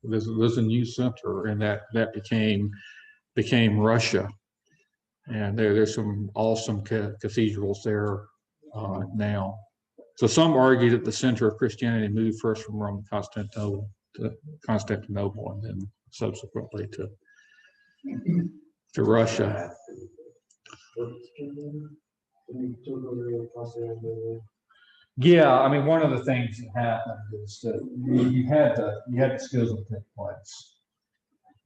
There's a new center, and that became Russia. And there's some awesome cathedrals there now. So some argue that the center of Christianity moved first from Rome to Constantinople, and then subsequently to Russia. Yeah, I mean, one of the things that happened is that you had the schism take place,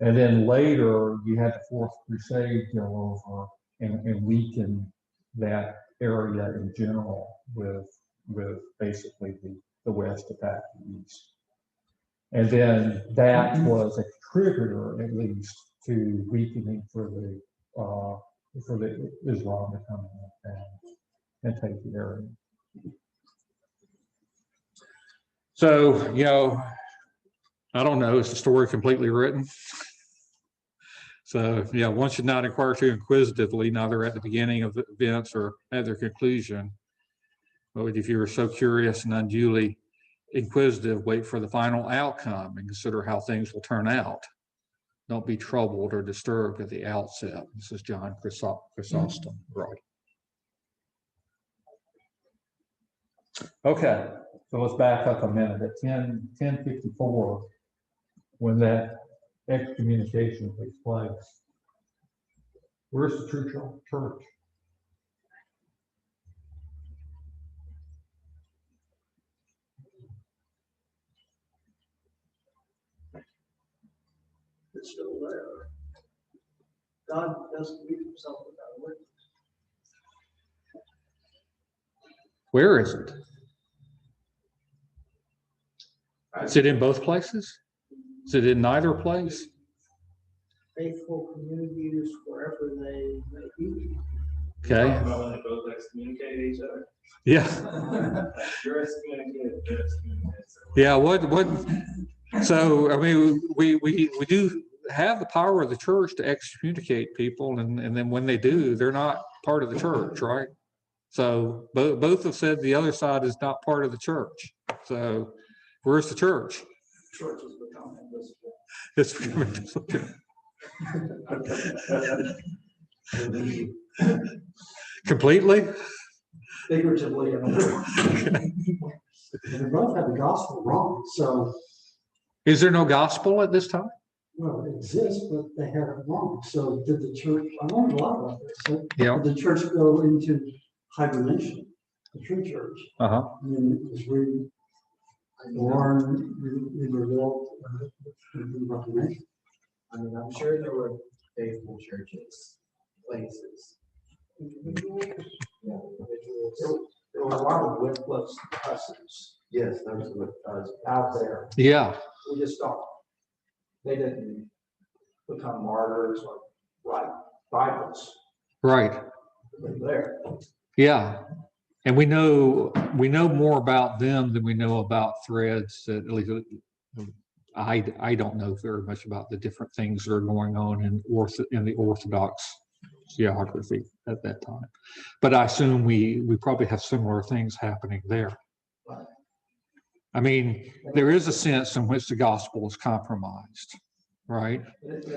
and then later you had the Fourth Crusade go over and weaken that area in general with basically the West attack the East. And then that was a contributor, at least, to weakening for the Islam to come in and take the area. So, I don't know, is the story completely written? So, one should not inquire too inquisitively, neither at the beginning of the events or at their conclusion. But if you are so curious and unduly inquisitive, wait for the final outcome and consider how things will turn out. Don't be troubled or disturbed at the outset. This is John Chrysostom, right? Okay, so let's back up a minute. At 1054, when that excommunication takes place, where's the church? It's still there. God doesn't leave himself without a witness. Where is it? Is it in both places? Is it in neither place? Faithful communities wherever they may be. Okay. Talking about when they both excommunicate each other. Yeah. You're excommunicated, they're excommunicated. Yeah. What? So, I mean, we do have the power of the church to excommunicate people, and then when they do, they're not part of the church, right? So both have said the other side is not part of the church. So where's the church? Church has become invisible. It's completely. Figuratively, and they both have the gospel wrong, so, Is there no gospel at this time? well, it exists, but they have it wrong. So did the church, I learned a lot about this. So Yeah. did the church go into hibernation, the true church? Uh-huh. I mean, it was reborn, rebuilt, in Reformation. I mean, I'm sure there were faithful churches, places. Yeah, individuals. There were a lot of witless cusses Yes, that's what I was. out there. Yeah. We just don't, they didn't become martyrs or write Bibles. Right. They're there. Yeah. And we know more about them than we know about threads. At least I don't know very much about the different things that are going on in the Orthodox geography at that time. But I assume we probably have similar things happening there. I mean, there is a sense in which the gospel is compromised, right?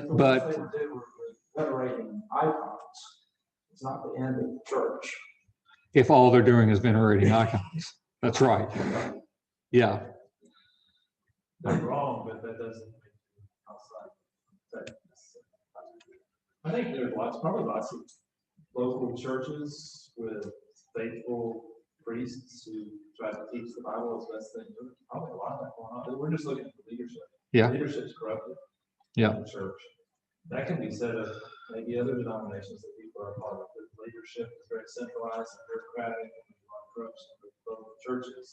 But They do with venerating icons. It's not the end of the church. if all they're doing is venerating icons, that's right. Yeah. They're wrong, but that doesn't make them outside. I think there's probably lots of local churches with faithful priests who try to teach the Bible as best they do. Probably a lot of that going on. We're just looking for leadership. Yeah. Leadership's corrupted. Yeah. In the church. That can be said of maybe other denominations that people are a part of. The leadership is very centralized and bureaucratic and a lot of corruption. With local churches,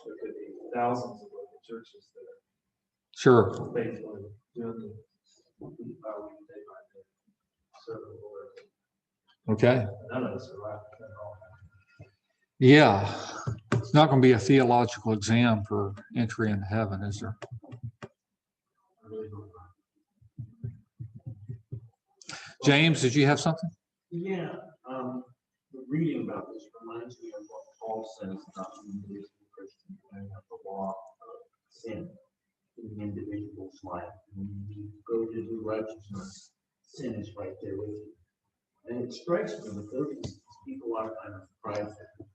there could be thousands of local churches that are Sure. faithfully doing the week by week, day by day, serving the Lord. Okay. None of us are right at all. Yeah. It's not going to be a theological exam for entry into heaven, is there? I really don't know. James, did you have something? Yeah, reading about this reminds me of what Paul says about the individual Christian carrying out the law of sin in the individual's life. When you go to do righteousness, sin is right there with you. And it strikes me that those people are kind of prideful,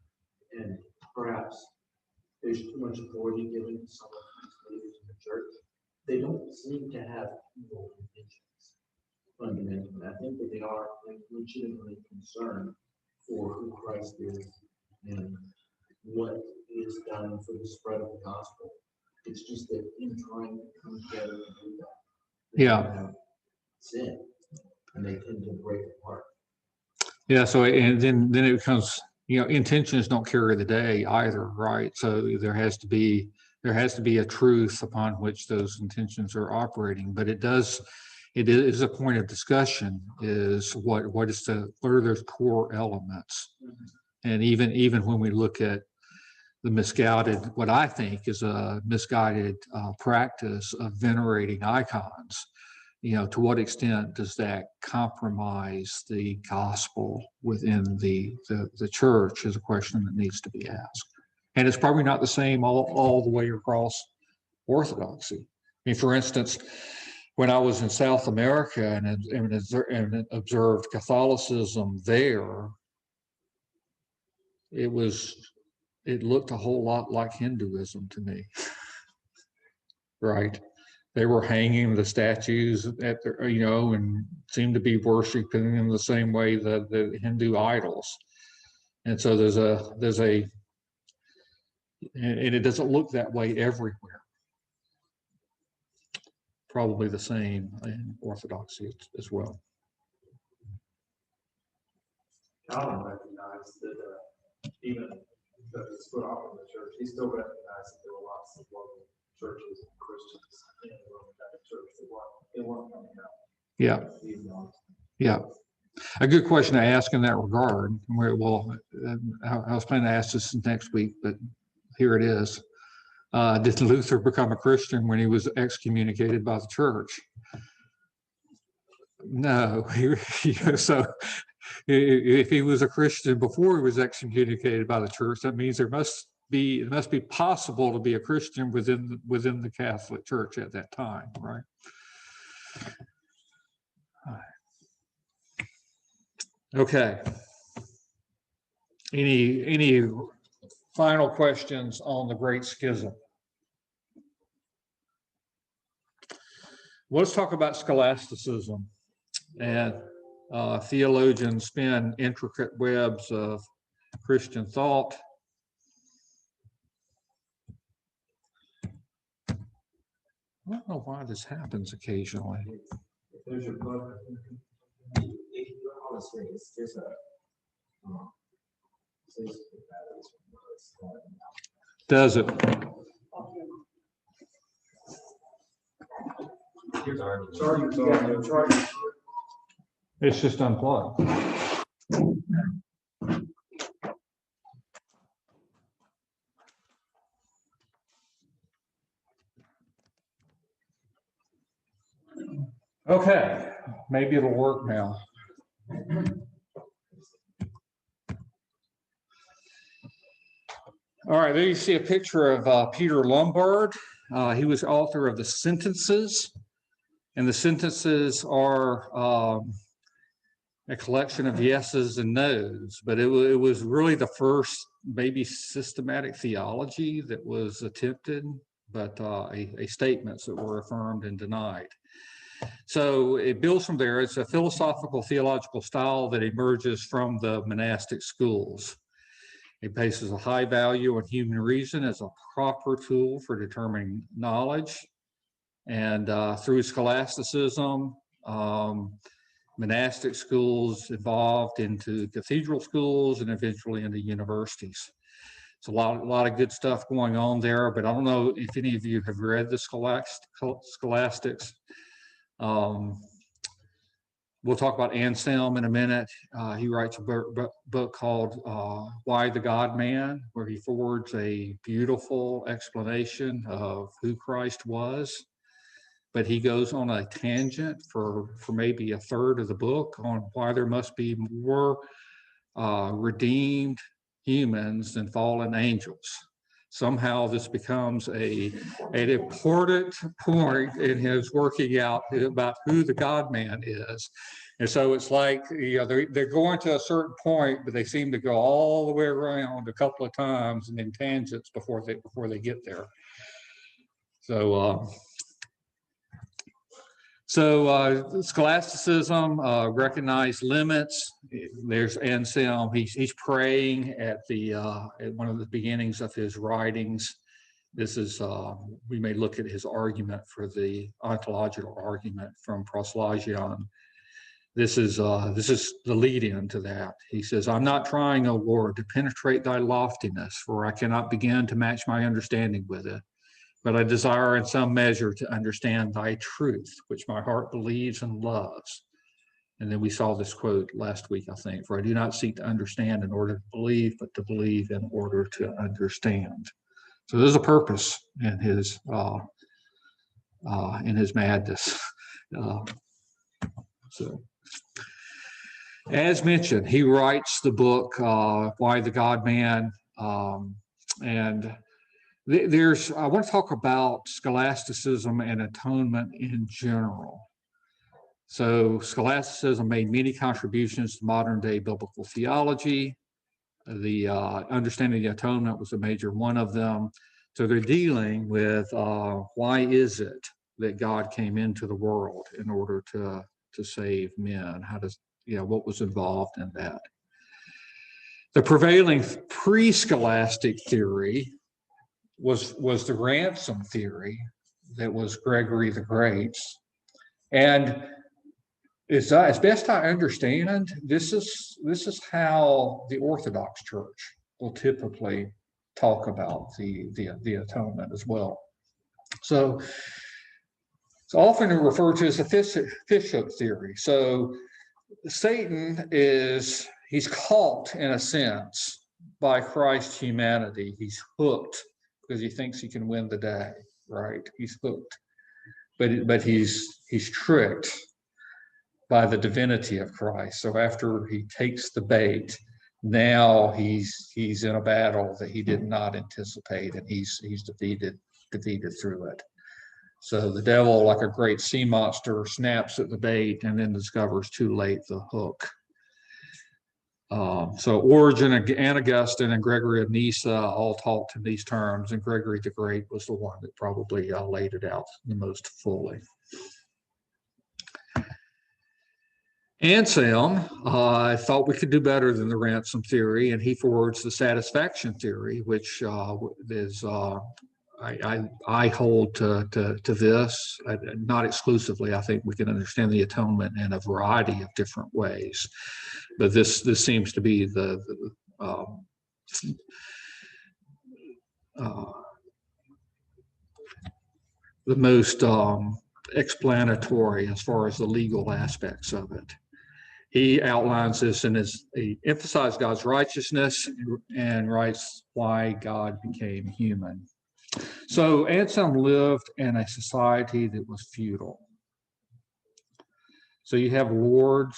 and perhaps there's too much authority given to some of these leaders in the church. They don't seem to have evil intentions. Fundamentally, I think that they are legitimately concerned for who Christ is and what is done for the spread of the gospel. It's just that in trying to come together and do that, they have sin, and they tend to break apart. Yeah. So, and then it becomes, intentions don't carry the day either, right? So there has to be a truth upon which those intentions are operating, but it is a point of discussion is what are those core elements. And even when we look at the misguided, what I think is a misguided practice of venerating icons, to what extent does that compromise the gospel within the church is a question that needs to be asked. And it's probably not the same all the way across Orthodoxy. I mean, for instance, when I was in South America and observed Catholicism there, it looked a whole lot like Hinduism to me, right? They were hanging the statues at their, and seemed to be worshiping them the same way that the Hindu idols. And so and it doesn't look that way everywhere. Probably the same in Orthodoxy as well. Calvin recognized that even though he split off from the church, he still recognized that there were lots of local churches and Christians in the Roman Catholic Church that weren't coming out. Yeah. Yeah. A good question to ask in that regard. Well, I was planning to ask this next week, but here it is. Did Luther become a Christian when he was excommunicated by the church? No. So if he was a Christian before he was excommunicated by the church, that means it must be possible to be a Christian within the Catholic Church at that time, right? Okay. Any final questions on the Great Schism? Let's talk about scholasticism. And theologians spin intricate webs of Christian thought. I don't know why this happens occasionally. There's your book. Honestly, it's just a. Does it? Here's our. It's just unplugged. Okay, maybe it'll work now. All right, there you see a picture of Peter Lombard. He was author of the Sentences, and the Sentences are a collection of yeses and nos, but it was really the first maybe systematic theology that was attempted, but a statements that were affirmed and denied. So it builds from there. It's a philosophical theological style that emerges from the monastic schools. It places a high value on human reason as a proper tool for determining knowledge. And through scholasticism, monastic schools evolved into cathedral schools and eventually into universities. It's a lot of good stuff going on there, but I don't know if any of you have read the Scholastics. We'll talk about Anselm in a minute. He writes a book called Why the God-Man, where he forwards a beautiful explanation of who Christ was. But he goes on a tangent for maybe a third of the book on why there must be more redeemed humans than fallen angels. Somehow this becomes an important point in his working out about who the God-Man is. And so it's like, you know, they're going to a certain point, but they seem to go all the way around a couple of times and in tangents before they get there. So scholasticism recognized limits. There's Anselm. He's praying at one of the beginnings of his writings. This is we may look at his argument for the ontological argument from Proslagion. This is the lead-in to that. He says, "I'm not trying, O Lord, to penetrate thy loftiness, for I cannot begin to match my understanding with it. But I desire in some measure to understand thy truth, which my heart believes and loves." And then we saw this quote last week, I think, "For I do not seek to understand in order to believe, but to believe in order to understand." So there's a purpose in his madness. So, as mentioned, he writes the book "Why the God-Man," and I want to talk about scholasticism and atonement in general. So scholasticism made many contributions to modern day biblical theology. The understanding of the atonement was a major one of them. So they're dealing with why is it that God came into the world in order to save men? What was involved in that? The prevailing pre-scholastic theory was the ransom theory that was Gregory the Great's. And as best I understand, this is how the Orthodox Church will typically talk about the atonement as well. So it's often referred to as a fishhook theory. So Satan he's caught in a sense by Christ's humanity. He's hooked because he thinks he can win the day, right? He's hooked, but he's tricked by the divinity of Christ. So after he takes the bait, now he's in a battle that he did not anticipate, and he's defeated through it. So the devil, like a great sea monster, snaps at the bait and then discovers too late the hook. So Origen and Augustine and Gregory of Nyssa all talked in these terms, and Gregory the Great was the one that probably laid it out the most fully. Anselm thought we could do better than the ransom theory, and he forwards the satisfaction theory, which is I hold to this, not exclusively. I think we can understand the atonement in a variety of different ways, but this seems to be the most explanatory as far as the legal aspects of it. He outlines this and he emphasized God's righteousness and writes why God became human. So Anselm lived in a society that was feudal. So you have lords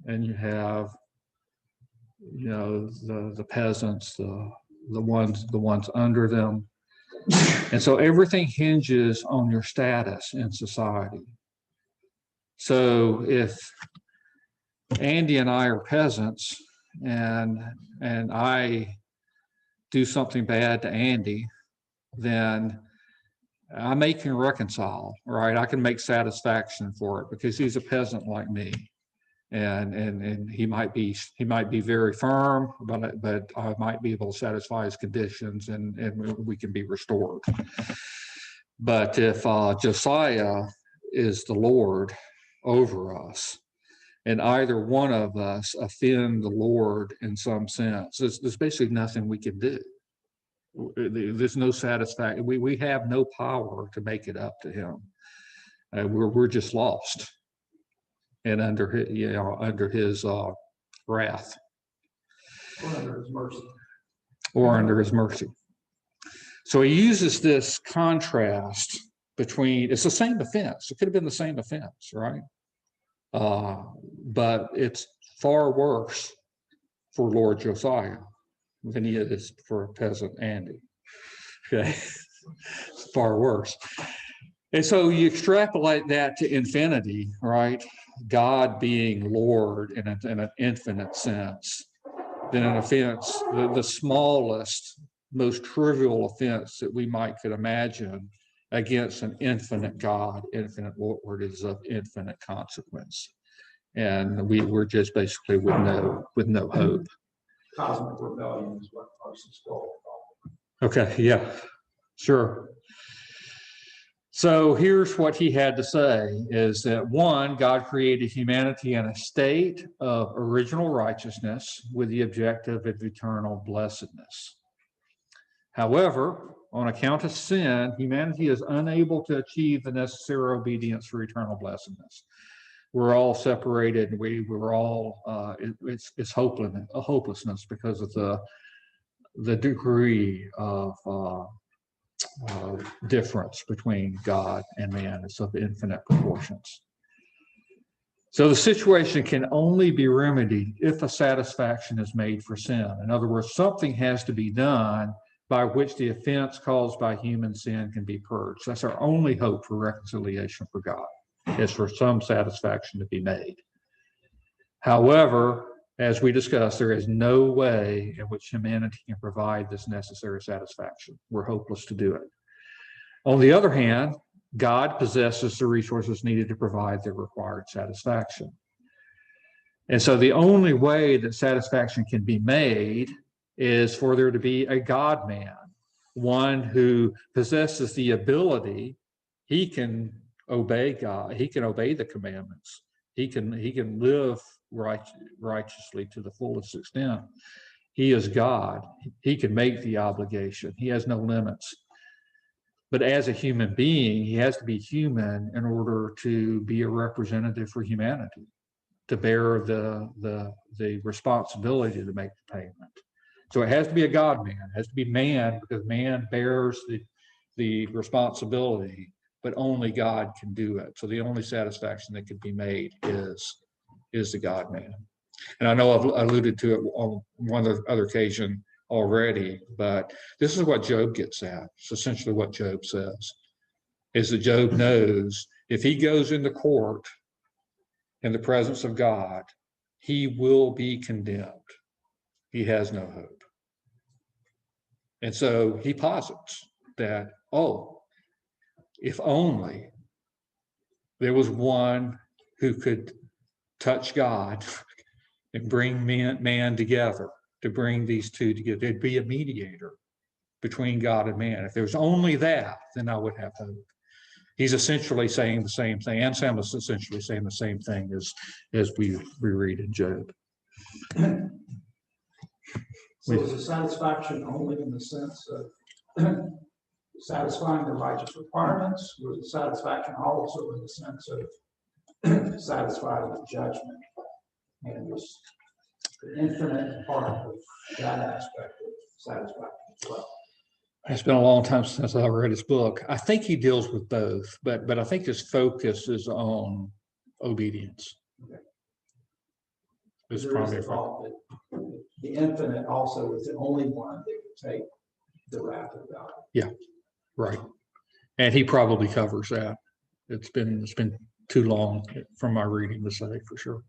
and you have, the peasants, the ones under them. And so everything hinges on your status in society. So if Andy and I are peasants and I do something bad to Andy, then I can reconcile, right? I can make satisfaction for it because he's a peasant like me. And he might be very firm, but I might be able to satisfy his conditions and we can be restored. But if Josiah is the Lord over us, and either one of us offend the Lord in some sense, there's basically nothing we can do. There's no satisfaction. We have no power to make it up to him. We're just lost and under his wrath. Or under his mercy. Or under his mercy. So he uses this contrast between, it's the same offense. It could have been the same offense, right? But it's far worse for Lord Josiah than he is for peasant Andy. Okay, it's far worse. And so you extrapolate that to infinity, right? God being Lord in an infinite sense. Then an offense, the smallest, most trivial offense that we could imagine against an infinite God, infinite Lord, is of infinite consequence. And we're just basically with no hope. Cosmic rebellion is what Parsons called it. Okay, yeah, sure. So here's what he had to say is that one, God created humanity in a state of original righteousness with the objective of eternal blessedness. However, on account of sin, humanity is unable to achieve the necessary obedience for eternal blessedness. We're all separated. We're all, it's hopelessness because of the degree of difference between God and man. It's of infinite proportions. So the situation can only be remedied if a satisfaction is made for sin. In other words, something has to be done by which the offense caused by human sin can be purged. That's our only hope for reconciliation for God, is for some satisfaction to be made. However, as we discussed, there is no way in which humanity can provide this necessary satisfaction. We're hopeless to do it. On the other hand, God possesses the resources needed to provide the required satisfaction. And so the only way that satisfaction can be made is for there to be a God-man, one who possesses the ability. He can obey God. He can obey the commandments. He can live righteously to the fullest extent. He is God. He can make the obligation. He has no limits. But as a human being, he has to be human in order to be a representative for humanity, to bear the responsibility to make the payment. So it has to be a God-man. It has to be man, because man bears the responsibility, but only God can do it. So the only satisfaction that could be made is the God-man. And I know I've alluded to it on one other occasion already, but this is what Job gets at. It's essentially what Job says, is that Job knows if he goes into court in the presence of God, he will be condemned. He has no hope. And so he posits that, oh, if only there was one who could touch God and bring man together, to bring these two together. There'd be a mediator between God and man. If there's only that, then I would have hope. He's essentially saying the same thing. Anselm is essentially saying the same thing as we read in Job. So is the satisfaction only in the sense of satisfying the righteous requirements, or is the satisfaction also in the sense of satisfying the judgment? And this the infinite part of that aspect of satisfaction as well. It's been a long time since I read his book. I think he deals with both, but I think his focus is on obedience. Okay. His There is primary the focus. thought that the infinite also is the only one that would take the wrath of God. Yeah, right. And he probably covers that. It's been too long from my reading to say for sure.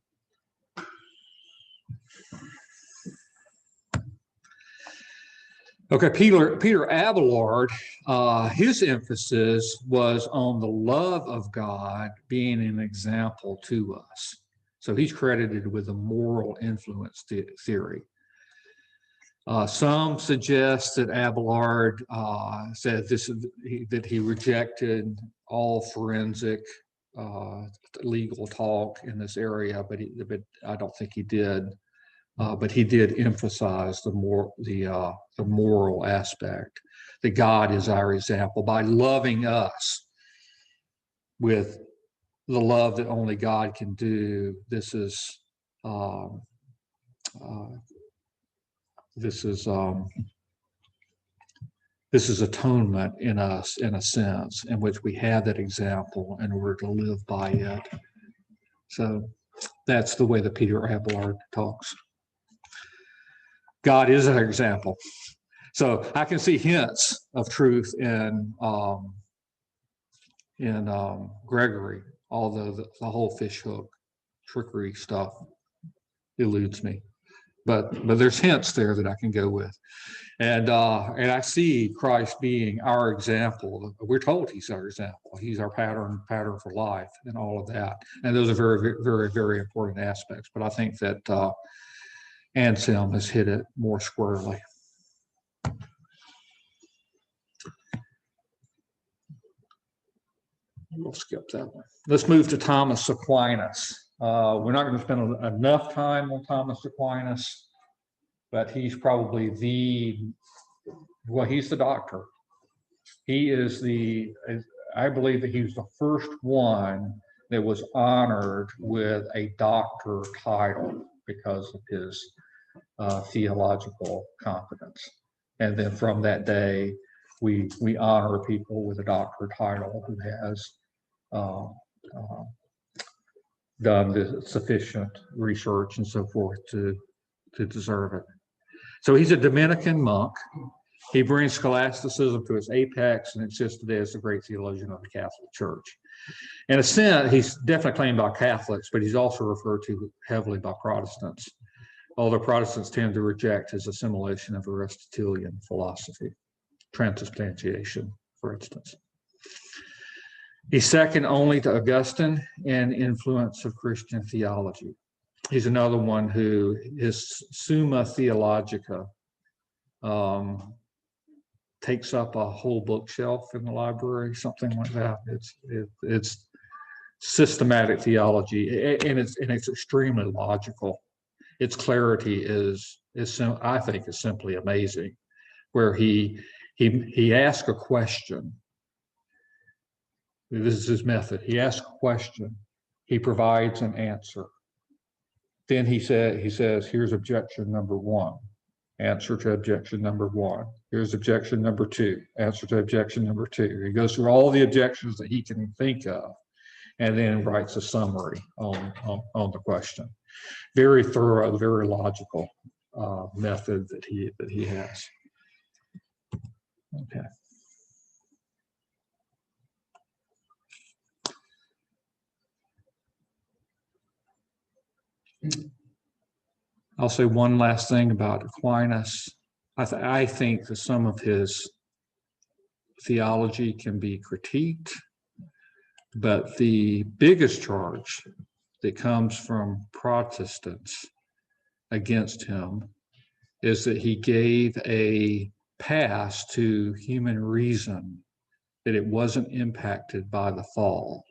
Okay, Peter Abelard, his emphasis was on the love of God being an example to us. So he's credited with the moral influence theory. Some suggest that Abelard said that he rejected all forensic legal talk in this area, but I don't think he did. But he did emphasize the moral aspect, that God is our example by loving us with the love that only God can do. This is atonement in us, in a sense, in which we have that example in order to live by it. So that's the way that Peter Abelard talks. God is our example. So I can see hints of truth in Gregory, although the whole fishhook trickery stuff eludes me. But there's hints there that I can go with. And I see Christ being our example. We're told he's our example. He's our pattern for life and all of that. And those are very, very, very important aspects. But I think that Anselm has hit it more squarely. We'll skip that one. Let's move to Thomas Aquinas. We're not going to spend enough time on Thomas Aquinas, but he's probably he's the doctor. He is I believe that he was the first one that was honored with a doctor title because of his theological competence. And then from that day, we honor people with a doctor title who has done the sufficient research and so forth to deserve it. So he's a Dominican monk. He brings scholasticism to its apex and exists today as the great theologian of the Catholic Church. In a sense, he's definitely claimed by Catholics, but he's also referred to heavily by Protestants, although Protestants tend to reject his assimilation of Aristotelian philosophy, transubstantiation, for instance. He's second only to Augustine in influence of Christian theology. He's another one who his Summa Theologica takes up a whole bookshelf in the library, something like that. It's systematic theology, and it's extremely logical. Its clarity is I think is simply amazing, where he asks a question. This is his method. He asks a question, he provides an answer. Then he says, here's objection number one, answer to objection number one. Here's objection number two, answer to objection number two. He goes through all the objections that he can think of, and then writes a summary on the question. Very thorough, very logical method that he has. Okay. I'll say one last thing about Aquinas. I think that some of his theology can be critiqued, but the biggest charge that comes from Protestants against him is that he gave a pass to human reason, that it wasn't impacted by the fall,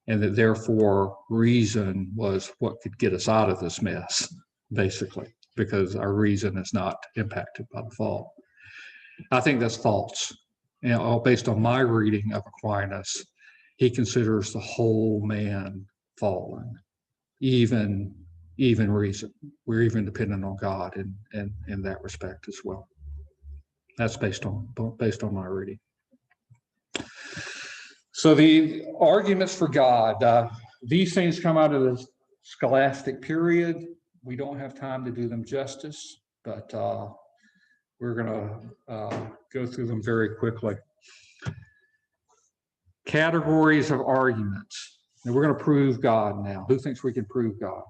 and that therefore reason was what could get us out of this mess, basically, because our reason is not impacted by the fall. I think that's false. You know, based on my reading of Aquinas, he considers the whole man fallen, even reason. We're even dependent on God in that respect as well. That's based on my reading. So the arguments for God, these things come out of the scholastic period. We don't have time to do them justice, but we're going to go through them very quickly. Categories of arguments. And we're going to prove God now. Who thinks we can prove God?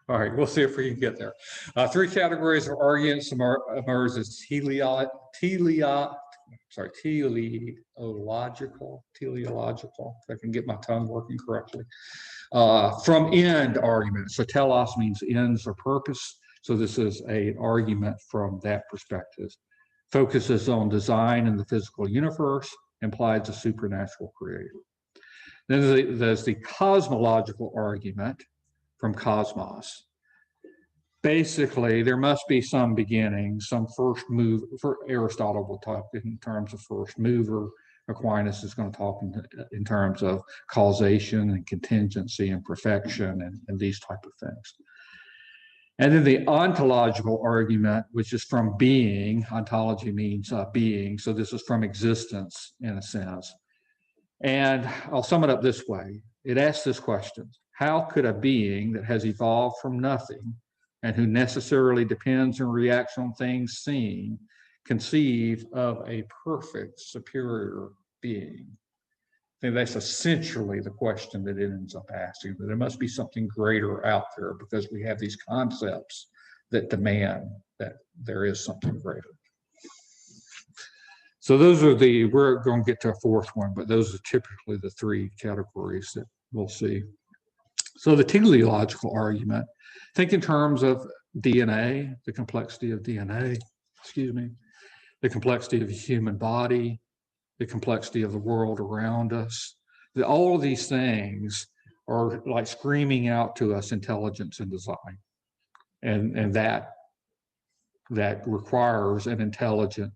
All right, we'll see if we can get there. 3 categories of arguments emerge as teleological, if I can get my tongue working correctly. From end arguments. So telos means ends or purpose. So this is an argument from that perspective. Focuses on design in the physical universe, implies a supernatural creator. Then there's the cosmological argument from cosmos. Basically, there must be some beginning, some first move. For Aristotle will talk in terms of first mover. Aquinas is going to talk in terms of causation and contingency and perfection and these type of things. And then the ontological argument, which is from being. Ontology means being, so this is from existence in a sense. And I'll sum it up this way. It asks this question: how could a being that has evolved from nothing and who necessarily depends and reacts on things seen conceive of a perfect superior being? I think that's essentially the question that it ends up asking, that there must be something greater out there because we have these concepts that demand that there is something greater. So those are we're going to get to a 4th one, but those are typically the 3 categories that we'll see. So the teleological argument, think in terms of DNA, the complexity of DNA, the complexity of the human body, the complexity of the world around us. All of these things are like screaming out to us intelligence and design. And that requires an intelligent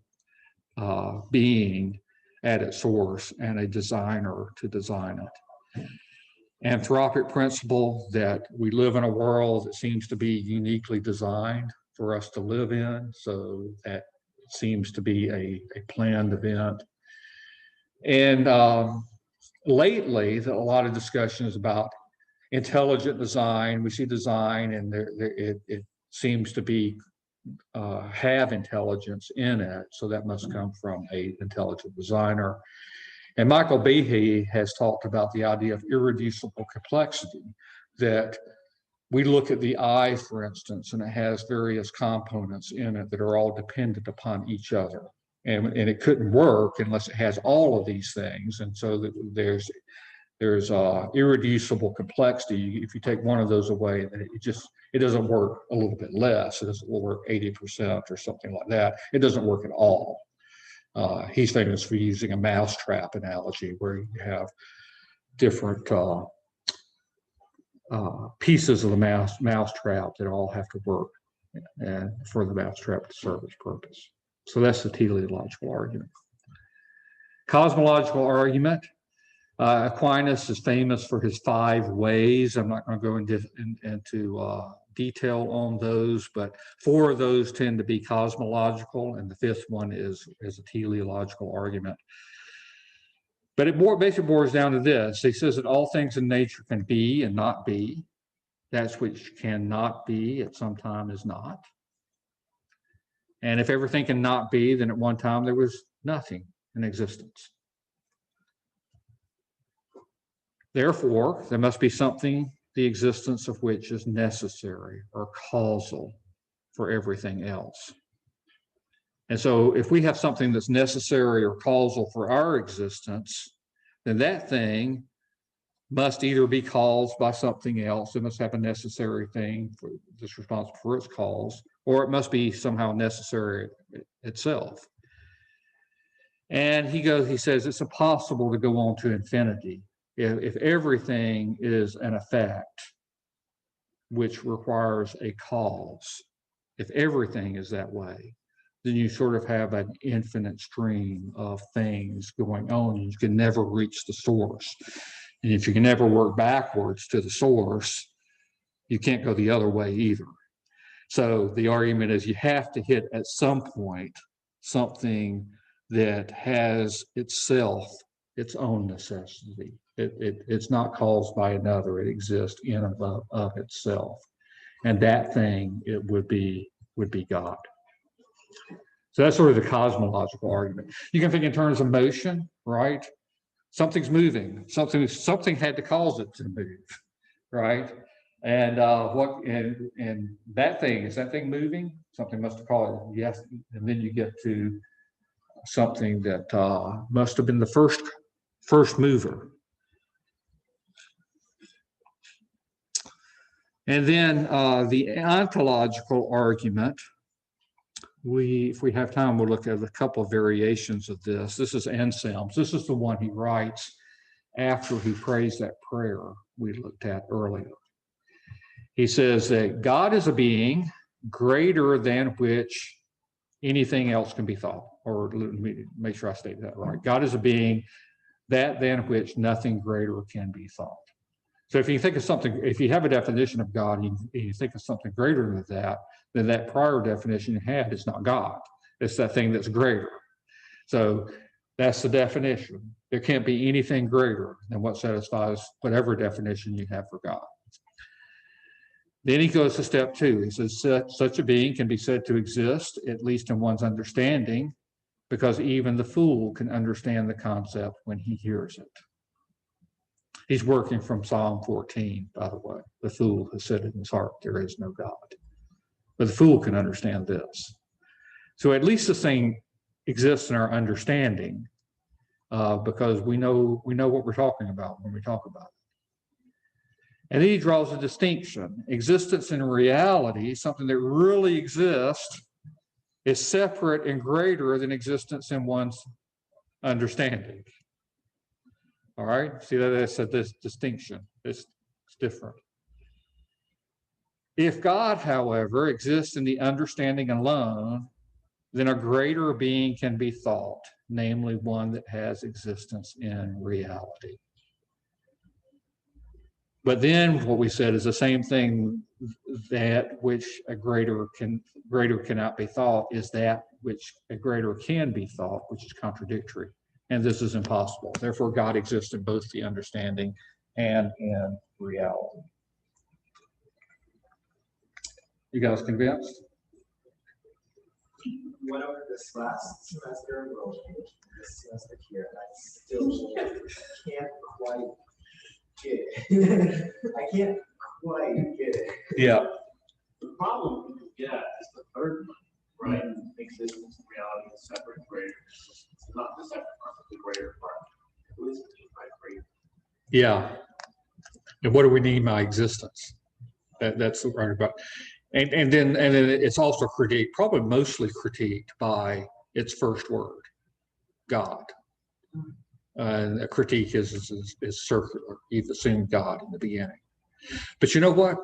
being at its source and a designer to design it. Anthropic principle that we live in a world that seems to be uniquely designed for us to live in. So that seems to be a planned event. And lately, a lot of discussion is about intelligent design. We see design, and it seems to be have intelligence in it. So that must come from an intelligent designer. And Michael Behe has talked about the idea of irreducible complexity, that we look at the eye, for instance, and it has various components in it that are all dependent upon each other. And it couldn't work unless it has all of these things. And so there's irreducible complexity. If you take one of those away, then it doesn't work a little bit less. It doesn't work 80% or something like that. It doesn't work at all. He's famous for using a mousetrap analogy, where you have different pieces of the mousetrap that all have to work and for the mousetrap to serve its purpose. So that's the teleological argument. Cosmological argument. Aquinas is famous for his 5 ways. I'm not going to go into detail on those, but 4 of those tend to be cosmological, and the 5th one is a teleological argument. But it basically boils down to this. He says that all things in nature can be and not be. That's which cannot be at some time is not. And if everything cannot be, then at one time there was nothing in existence. Therefore, there must be something the existence of which is necessary or causal for everything else. And so if we have something that's necessary or causal for our existence, then that thing must either be caused by something else, it must have a necessary thing that's responsible for its cause, or it must be somehow necessary itself. And he says it's impossible to go on to infinity if everything is an effect which requires a cause. If everything is that way, then you sort of have an infinite stream of things going on. You can never reach the source. And if you can never work backwards to the source, you can't go the other way either. So the argument is you have to hit at some point something that has itself its own necessity. It's not caused by another. It exists in and of itself. And that thing, it would be God. So that's sort of the cosmological argument. You can think in terms of motion, right? Something's moving. Something had to cause it to move, right? And and that thing, is that thing moving? Something must have caused it. Yes. And then you get to something that must have been the first mover. And then the ontological argument, if we have time, we'll look at a couple of variations of this. This is Anselm's. This is the one he writes after he prays that prayer we looked at earlier. He says that God is a being greater than which anything else can be thought. Or let me make sure I state that right. God is a being than which nothing greater can be thought. So if you think of something, if you have a definition of God and you think of something greater than that, then that prior definition you had is not God. It's that thing that's greater. So that's the definition. There can't be anything greater than what satisfies whatever definition you have for God. Then he goes to step 2. He says, such a being can be said to exist, at least in one's understanding, because even the fool can understand the concept when he hears it. He's working from Psalm 14, by the way. The fool has said in his heart, there is no God. But the fool can understand this. So at least this thing exists in our understanding because we know what we're talking about when we talk about it. And then he draws a distinction. Existence in reality, something that really exists, is separate and greater than existence in one's understanding. All right, see that that's a distinction. It's different. If God, however, exists in the understanding alone, then a greater being can be thought, namely one that has existence in reality. But then what we said is the same thing, that which a greater cannot be thought is that which a greater can be thought, which is contradictory. And this is impossible. Therefore, God exists in both the understanding and in reality. You guys convinced? Went over this last semester, well, this semester here, and I still can't quite get it. I can't quite get it. Yeah. The problem people get is the third one, right? Existence and reality is separate and greater. It's not the separate part, but the greater part. What is it by greater? Yeah. And what do we mean by existence? That's the right about. And then it's also critiqued, probably mostly critiqued by its first word, God. And a critique is circular. You've assumed God in the beginning. But you know what?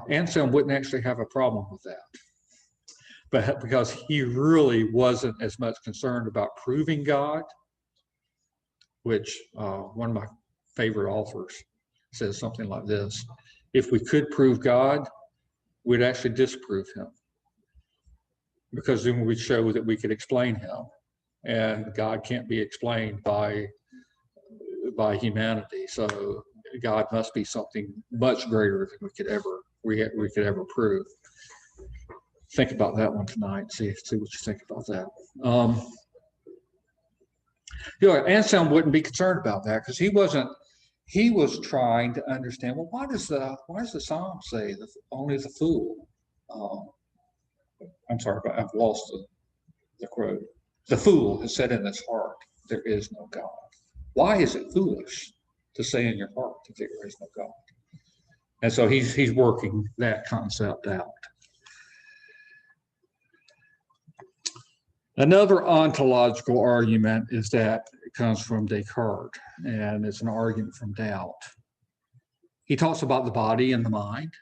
Anselm wouldn't actually have a problem with that. But because he really wasn't as much concerned about proving God, which one of my favorite authors says something like this: if we could prove God, we'd actually disprove him, because then we'd show that we could explain him, and God can't be explained by humanity. So God must be something much greater than we could ever prove. Think about that one tonight. See what you think about that. Anselm wouldn't be concerned about that because he wasn't he was trying to understand, well, why does the Psalm say that only the fool, I'm sorry, but I've lost the quote. The fool has said in his heart, there is no God. Why is it foolish to say in your heart that there is no God? And so he's working that concept out. Another ontological argument is that it comes from Descartes, and it's an argument from doubt. He talks about the body and the mind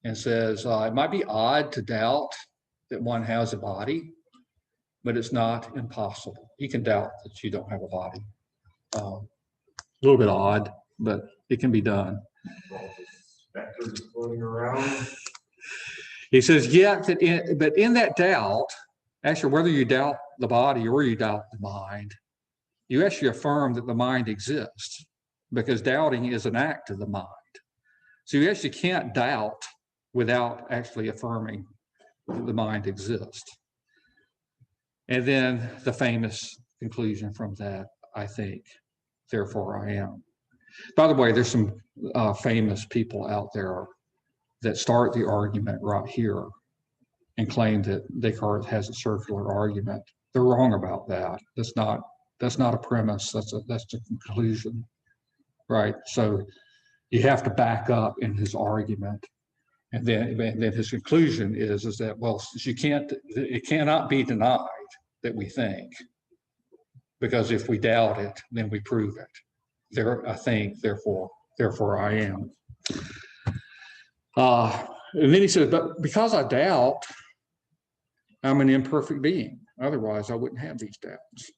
and says it might be odd to doubt that one has a body, but it's not impossible. You can doubt that you don't have a body. A little bit odd, but it can be done. Specters floating around. He says, but in that doubt, actually, whether you doubt the body or you doubt the mind, you actually affirm that the mind exists, because doubting is an act of the mind. So you actually can't doubt without actually affirming that the mind exists. And then the famous conclusion from that, I think, therefore I am. By the way, there's some famous people out there that start the argument right here and claim that Descartes has a circular argument. They're wrong about that. That's not a premise. That's the conclusion, right? So you have to back up in his argument, and then his conclusion is that, well, it cannot be denied that we think, because if we doubt it, then we prove it. There, I think, therefore I am. And then he says, but because I doubt, I'm an imperfect being. Otherwise, I wouldn't have these doubts.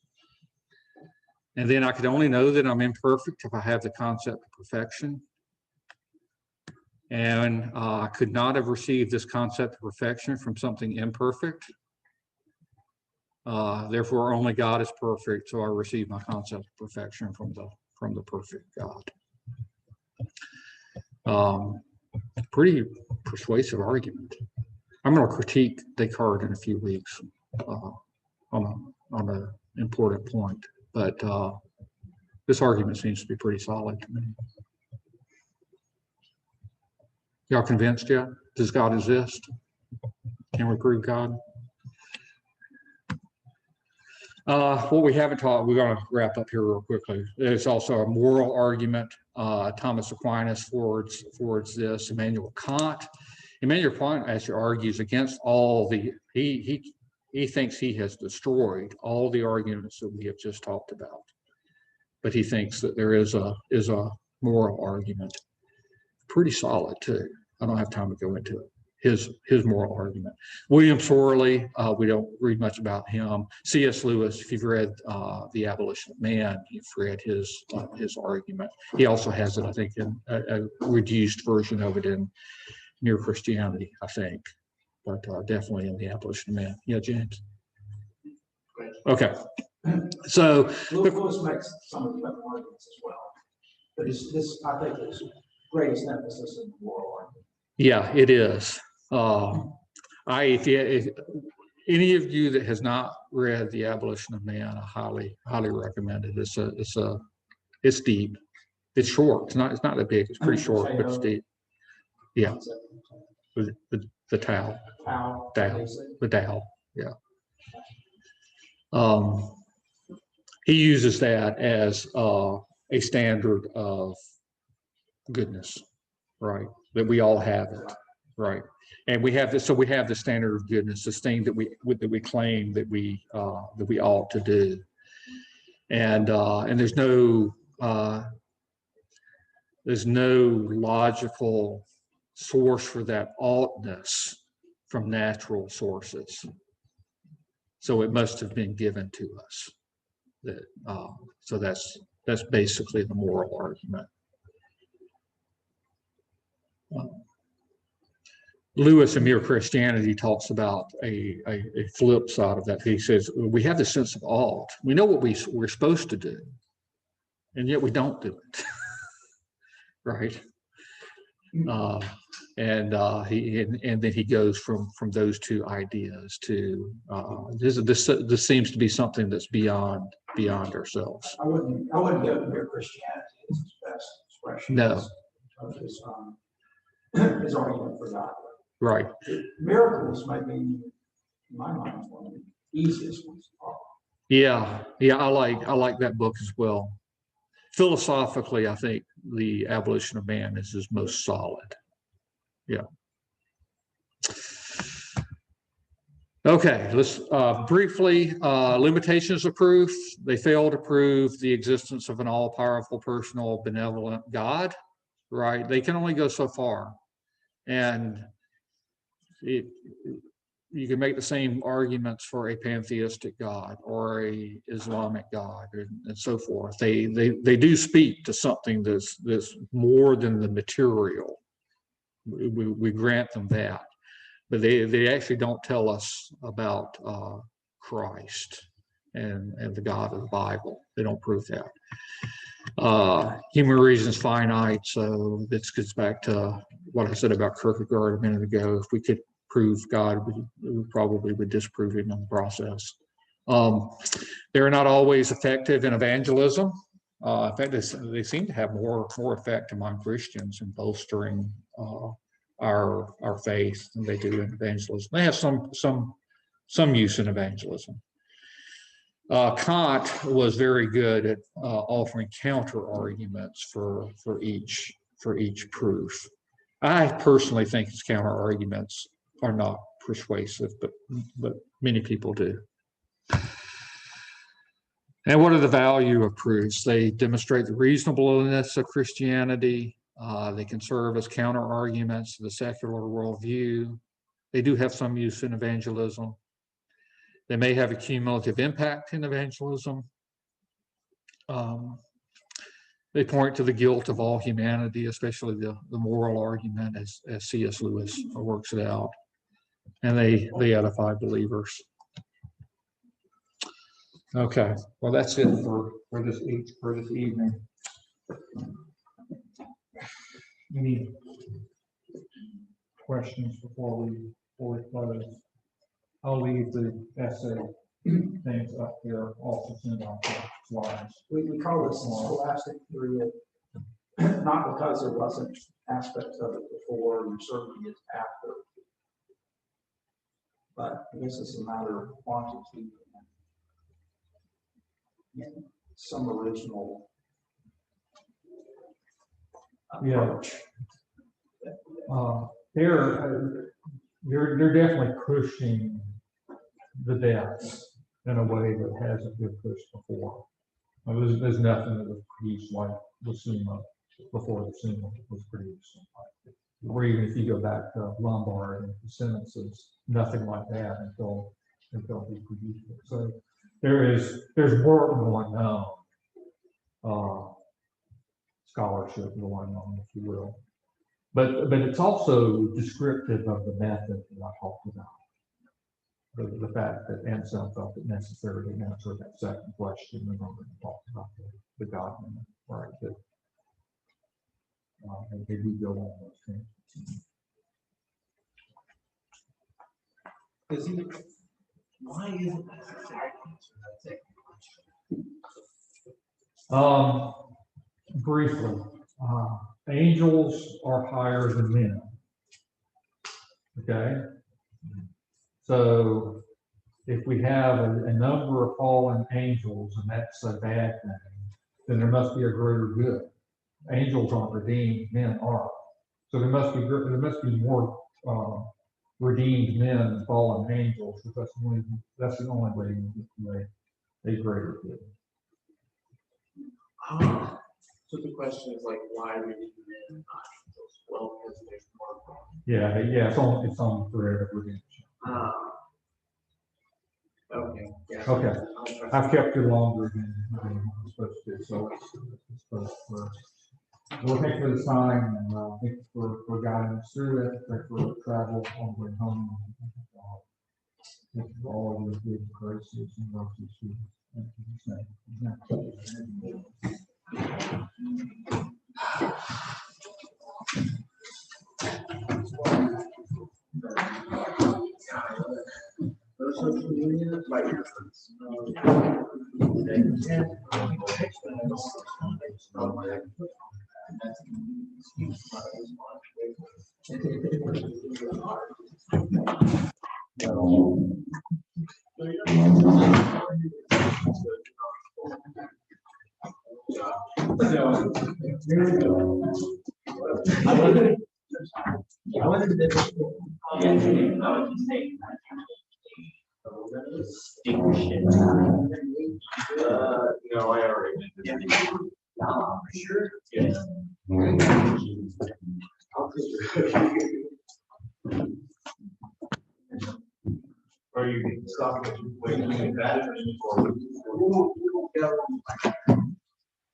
And then I could only know that I'm imperfect if I have the concept of perfection. And I could not have received this concept of perfection from something imperfect. Therefore, only God is perfect, so I receive my concept of perfection from the perfect God. Pretty persuasive argument. I'm going to critique Descartes in a few weeks on an important point, but this argument seems to be pretty solid to me. Y'all convinced yet? Does God exist? Can we prove God? What we haven't taught, we're going to wrap up here real quickly. There's also a moral argument. Thomas Aquinas forwards this. Immanuel Kant actually argues against all the, he thinks he has destroyed all the arguments that we have just talked about. But he thinks that there is a moral argument. Pretty solid too. I don't have time to go into it. His moral argument. William Sorley, we don't read much about him. C.S. Lewis, if you've read The Abolition of Man, you've read his argument. He also has it, I think, in a reduced version of it in Mere Christianity, I think, but definitely in The Abolition of Man. Yeah, James? Okay. So Lewis makes some of the other arguments as well, but this I think is greatest emphasis in the moral argument. yeah, it is. If any of you that has not read The Abolition of Man, I highly recommend it. It's deep. It's short. It's not that big. It's pretty short, but it's deep. Yeah. The Tao. The Tao. Yeah. He uses that as a standard of goodness, right? That we all have it, right? And we have this. So we have the standard of goodness, this thing that we claim that we ought to do, and there's no logical source for that oughtness from natural sources. So it must have been given to us. So that's basically the moral argument. Lewis in Mere Christianity talks about a flip side of that. He says, we have the sense of ought. We know what we're supposed to do, and yet we don't do it. Right? And then he goes from those two ideas to this seems to be something that's beyond ourselves. I wouldn't go to Mere Christianity as his best No. Of his, his argument for God. Right. Miracles might be, in my mind, one of the easiest ones. Yeah. I like that book as well. Philosophically, I think the Abolition of Man is his most solid. Yeah. Okay, let's briefly, limitations of proof. They fail to prove the existence of an all-powerful, personal, benevolent God, right? They can only go so far. And you can make the same arguments for a pantheistic God or a Islamic God and so forth. They do speak to something that's more than the material. We grant them that. But they actually don't tell us about Christ and the God of the Bible. They don't prove that. Human reason is finite, so this gets back to what I said about Kierkegaard a minute ago. If we could prove God, we probably would disprove him in the process. They're not always effective in evangelism. In fact, they seem to have more effect among Christians in bolstering our faith than they do in evangelism. They have some use in evangelism. Kant was very good at offering counter arguments for each proof. I personally think his counter arguments are not persuasive, but many people do. And what are the value of proofs? They demonstrate the reasonableness of Christianity. They can serve as counter arguments to the secular worldview. They do have some use in evangelism. They may have a cumulative impact in evangelism. They point to the guilt of all humanity, especially the moral argument as C.S. Lewis works it out. And they edify believers. Okay, well, that's it for this evening. Any questions before we close? I'll leave the essay things up there, also send out the slides. We call this scholastic period, not because there wasn't aspects of it before, and certainly is after. But I guess it's a matter of quantity and some original approach. They're definitely pushing the depths in a way that hasn't been pushed before. There's nothing that was produced like the Summa before the Summa was produced. Or even if you go back to Lombard and the sentences, nothing like that until he produced it. So there's work going on, scholarship going on, if you will. But it's also descriptive of the method that I talked about. The fact that Anselm felt it necessary to answer that second question in order to talk about the God-man, right? And they do go on those things. Why is it necessary to answer that second question? Briefly, angels are higher than men. Okay? So if we have a number of fallen angels and that's a bad thing, then there must be a greater good. Angels aren't redeemed, men are. So there must be more redeemed men than fallen angels, because that's the only way you get to a greater good. So the question is like, why redeem men and not angels? Well, because there's more. Yeah, it's on the thread of redemption. Okay. Yeah. Okay. I've kept you longer than I'm supposed to, so well, thank you for the time, and thank you for guiding us through it. Thank you for travel on the way home. Thank you for all your good graces and mercies. I wanted to distinguish it. No, I already did. Sure. Yes. Are you stopping waiting to that?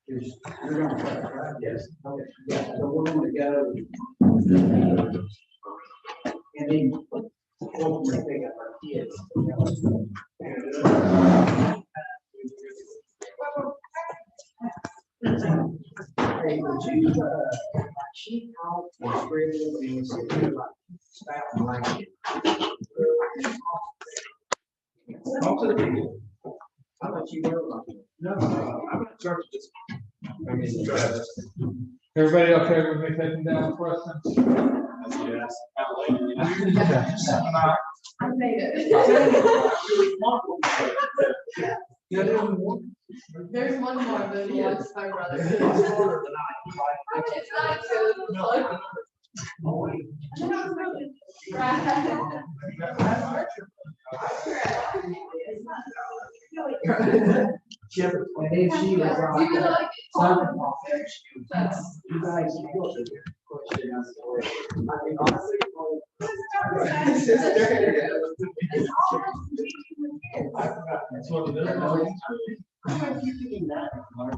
Yes. Okay. Yeah, so we're gonna go. And then we'll pick up our kids. Hey, would you, she out and spread it and sit like spout blanket. Talk to the people. How much you know about it? No, I'm not charged this. I mean, Everybody okay with me taking down questions? yes. I made it. There's one more, but he wants my brother. It's not good. And then she was Do you like it? son-in-law. That's. You guys, you go to the question. I mean, honestly, That's what it is.